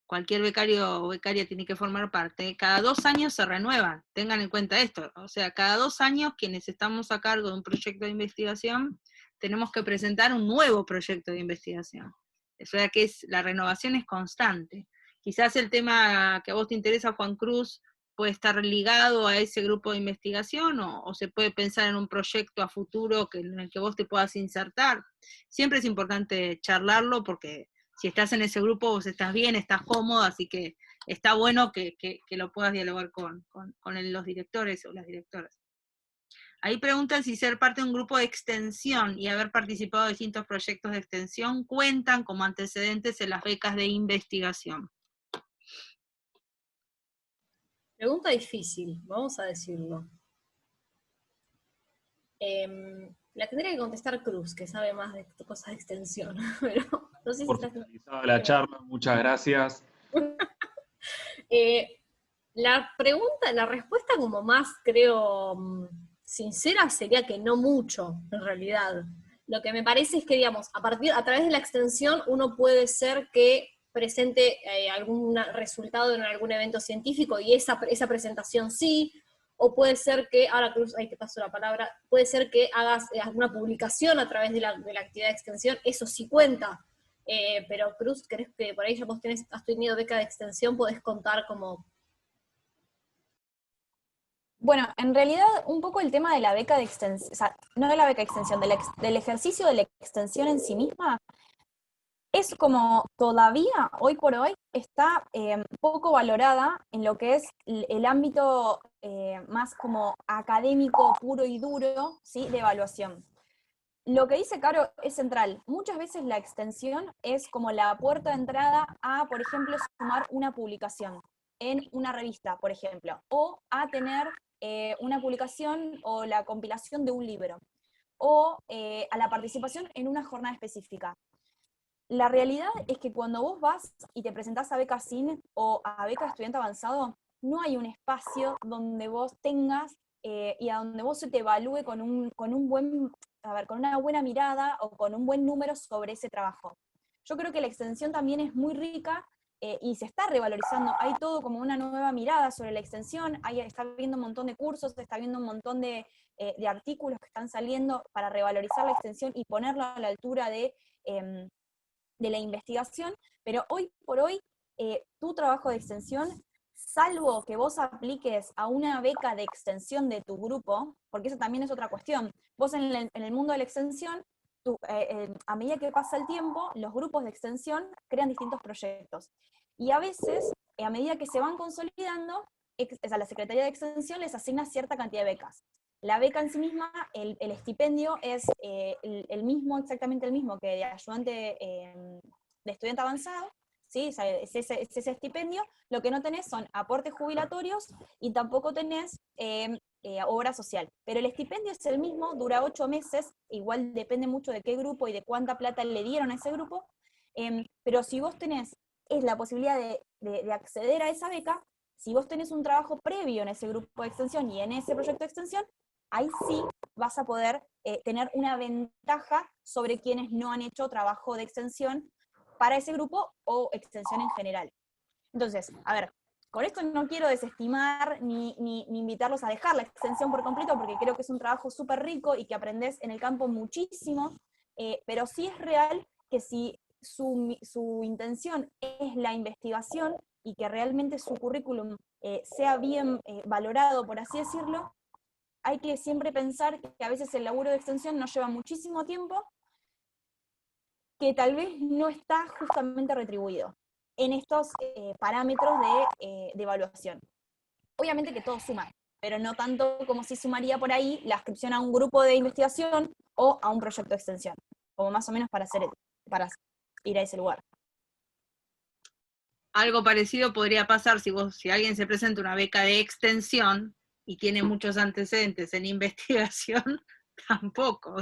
cualquier becario o becaria tiene que formar parte, cada 2 años se renuevan, tengan en cuenta esto, o sea, cada 2 años quienes estamos a cargo de un proyecto de investigación tenemos que presentar un nuevo proyecto de investigación, o sea que la renovación es constante. Quizás el tema que a vos te interesa, Juan Cruz, puede estar ligado a ese grupo de investigación, o se puede pensar en un proyecto a futuro en el que vos te puedas insertar. Siempre es importante charlarlo, porque si estás en ese grupo, vos estás bien, estás cómodo, así que está bueno que lo puedas dialogar con los directores o las directoras. Ahí preguntan si ser parte de un grupo de extensión y haber participado en distintos proyectos de extensión cuentan como antecedentes en las becas de investigación. Pregunta difícil, vamos a decirlo. La tendría que contestar Cruz, que sabe más de cosas de extensión, pero no sé si Por finalizada la charla, muchas gracias. La respuesta como más, creo, sincera sería que no mucho, en realidad. Lo que me parece es que, digamos, a través de la extensión uno puede ser que presente algún resultado en algún evento científico y esa presentación sí, o puede ser que, ahora Cruz, ahí te paso la palabra, puede ser que hagas alguna publicación a través de la actividad de extensión, eso sí cuenta. Pero Cruz, ¿querés que por ahí ya vos has tenido beca de extensión, podés contar como... Bueno, en realidad un poco el tema de la beca de extensión, o sea, no de la beca de extensión, del ejercicio de la extensión en sí misma, es como todavía, hoy por hoy, está poco valorada en lo que es el ámbito más como académico, puro y duro, ¿sí? De evaluación. Lo que dice Caro es central. Muchas veces la extensión es como la puerta de entrada a, por ejemplo, sumar una publicación en una revista, por ejemplo, o a tener una publicación o la compilación de un libro, o a la participación en una jornada específica. La realidad es que cuando vos vas y te presentás a beca CIN o a beca de estudiante avanzado, no hay un espacio donde vos tengas y a donde vos se te evalúe con una buena mirada o con un buen número sobre ese trabajo. Yo creo que la extensión también es muy rica y se está revalorizando. Hay todo como una nueva mirada sobre la extensión, está viendo un montón de cursos, está viendo un montón de artículos que están saliendo para revalorizar la extensión y ponerlo a la altura de la investigación, pero hoy por hoy tu trabajo de extensión, salvo que vos apliques a una beca de extensión de tu grupo, porque eso también es otra cuestión, vos en el mundo de la extensión, a medida que pasa el tiempo, los grupos de extensión crean distintos proyectos, y a veces, a medida que se van consolidando, la Secretaría de Extensión les asigna cierta cantidad de becas. La beca en sí misma, el estipendio es exactamente el mismo que de ayudante de estudiante avanzado, ¿sí? O sea, es ese estipendio. Lo que no tenés son aportes jubilatorios y tampoco tenés obra social. Pero el estipendio es el mismo, dura 8 meses, igual depende mucho de qué grupo y de cuánta plata le dieron a ese grupo, pero si vos tenés la posibilidad de acceder a esa beca, si vos tenés un trabajo previo en ese grupo de extensión y en ese proyecto de extensión, ahí sí vas a poder tener una ventaja sobre quienes no han hecho trabajo de extensión para ese grupo o extensión en general. Entonces, a ver, con esto no quiero desestimar ni invitarlos a dejar la extensión por completo, porque creo que es un trabajo súper rico y que aprendés en el campo muchísimo, pero sí es real que si su intención es la investigación y que realmente su currículum sea bien valorado, por así decirlo, hay que siempre pensar que a veces el laburo de extensión nos lleva muchísimo tiempo que tal vez no está justamente retribuido. en estos parámetros de evaluación. Obviamente que todo suma, pero no tanto como si sumaría por ahí la inscripción a un grupo de investigación o a un proyecto de extensión, como más o menos para ir a ese lugar. Algo parecido podría pasar si alguien se presenta una beca de extensión y tiene muchos antecedentes en investigación, tampoco.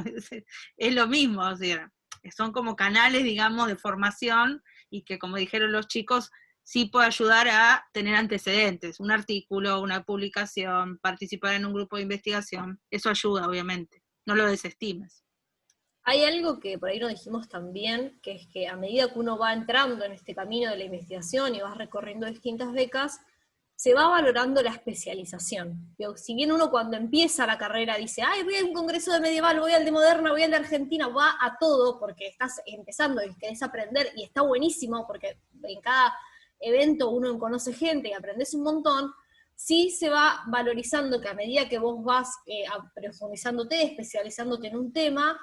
Es lo mismo, o sea, son como canales, digamos, de formación, y que, como dijeron los chicos, sí puede ayudar a tener antecedentes, un artículo, una publicación, participar en un grupo de investigación, eso ayuda, obviamente, no lo desestimes. Hay algo que por ahí nos dijimos también, que es que a medida que uno va entrando en este camino de la investigación y vas recorriendo distintas becas, se va valorando la especialización. Si bien uno cuando empieza la carrera dice, ay, voy a un congreso de medieval, voy al de moderna, voy al de Argentina, va a todo porque estás empezando y querés aprender, y está buenísimo porque en cada evento uno conoce gente y aprendes un montón. Sí se va valorizando que a medida que vos vas profundizándote, especializándote en un tema,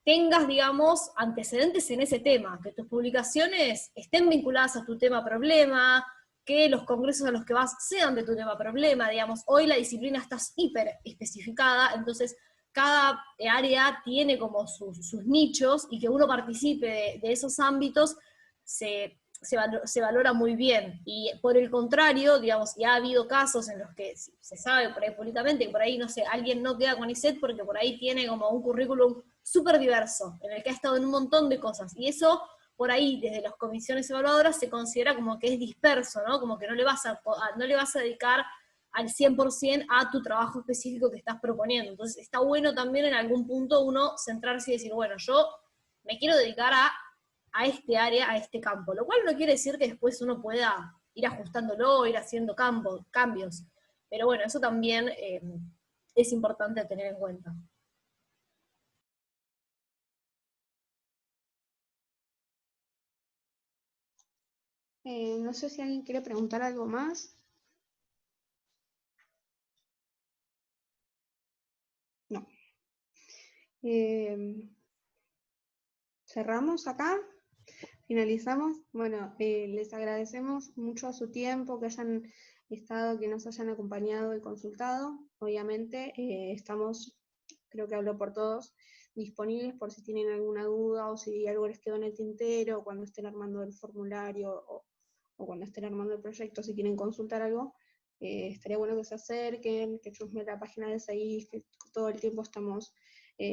tengas, digamos, antecedentes en ese tema, que tus publicaciones estén vinculadas a tu tema problema, que los congresos a los que vas sean de tu tema problema, digamos. Hoy la disciplina está hiper especificada, entonces cada área tiene como sus nichos, y que uno participe de esos ámbitos se valora muy bien. Y por el contrario, digamos, ya ha habido casos en los que se sabe por ahí públicamente que por ahí, no sé, alguien no queda con ISET porque por ahí tiene como un currículum súper diverso, en el que ha estado en un montón de cosas, y eso por ahí desde las comisiones evaluadoras se considera como que es disperso, ¿no? Como que no le vas a dedicar al 100% a tu trabajo específico que estás proponiendo. Entonces está bueno también en algún punto uno centrarse y decir, bueno, yo me quiero dedicar a este área, a este campo, lo cual no quiere decir que después uno pueda ir ajustándolo, ir haciendo cambios, pero bueno, eso también es importante tener en cuenta. No sé si alguien quiere preguntar algo más. No. Cerramos acá. Finalizamos. Bueno, les agradecemos mucho su tiempo, que hayan estado, que nos hayan acompañado y consultado. Obviamente estamos, creo que hablo por todos, disponibles por si tienen alguna duda o si algo les quedó en el tintero, o cuando estén armando el formulario o cuando estén armando el proyecto, si quieren consultar algo. Estaría bueno que se acerquen, que chusmen la página de SAIS, que todo el tiempo estamos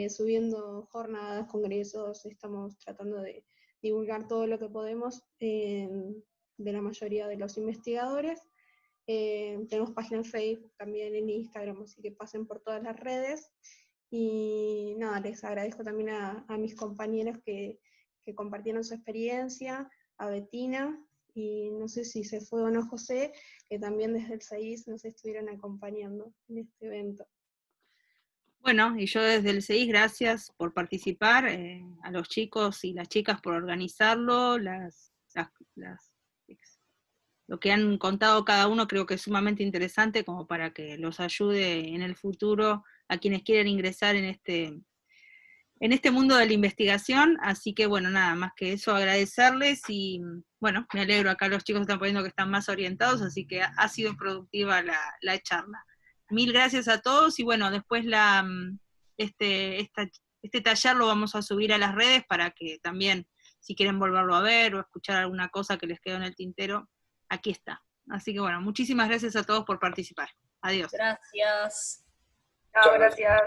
subiendo jornadas, congresos, estamos tratando de divulgar todo lo que podemos de la mayoría de los investigadores. Tenemos página en Facebook, también en Instagram, así que pasen por todas las redes. Y nada, les agradezco también a mis compañeros que compartieron su experiencia, a Betina, y no sé si se fue o no José, que también desde el SAIS nos estuvieron acompañando en este evento. Bueno, y yo desde el CEIS, gracias por participar, a los chicos y las chicas por organizarlo, lo que han contado cada uno creo que es sumamente interesante como para que los ayude en el futuro a quienes quieren ingresar en este mundo de la investigación. Así que bueno, nada más que eso, agradecerles, y bueno, me alegro, acá los chicos están poniendo que están más orientados, así que ha sido productiva la charla. Mil gracias a todos, y bueno, después este taller lo vamos a subir a las redes para que también, si quieren volverlo a ver o escuchar alguna cosa que les quedó en el tintero, aquí está. Así que bueno, muchísimas gracias a todos por participar. Adiós. Gracias. Chao, gracias.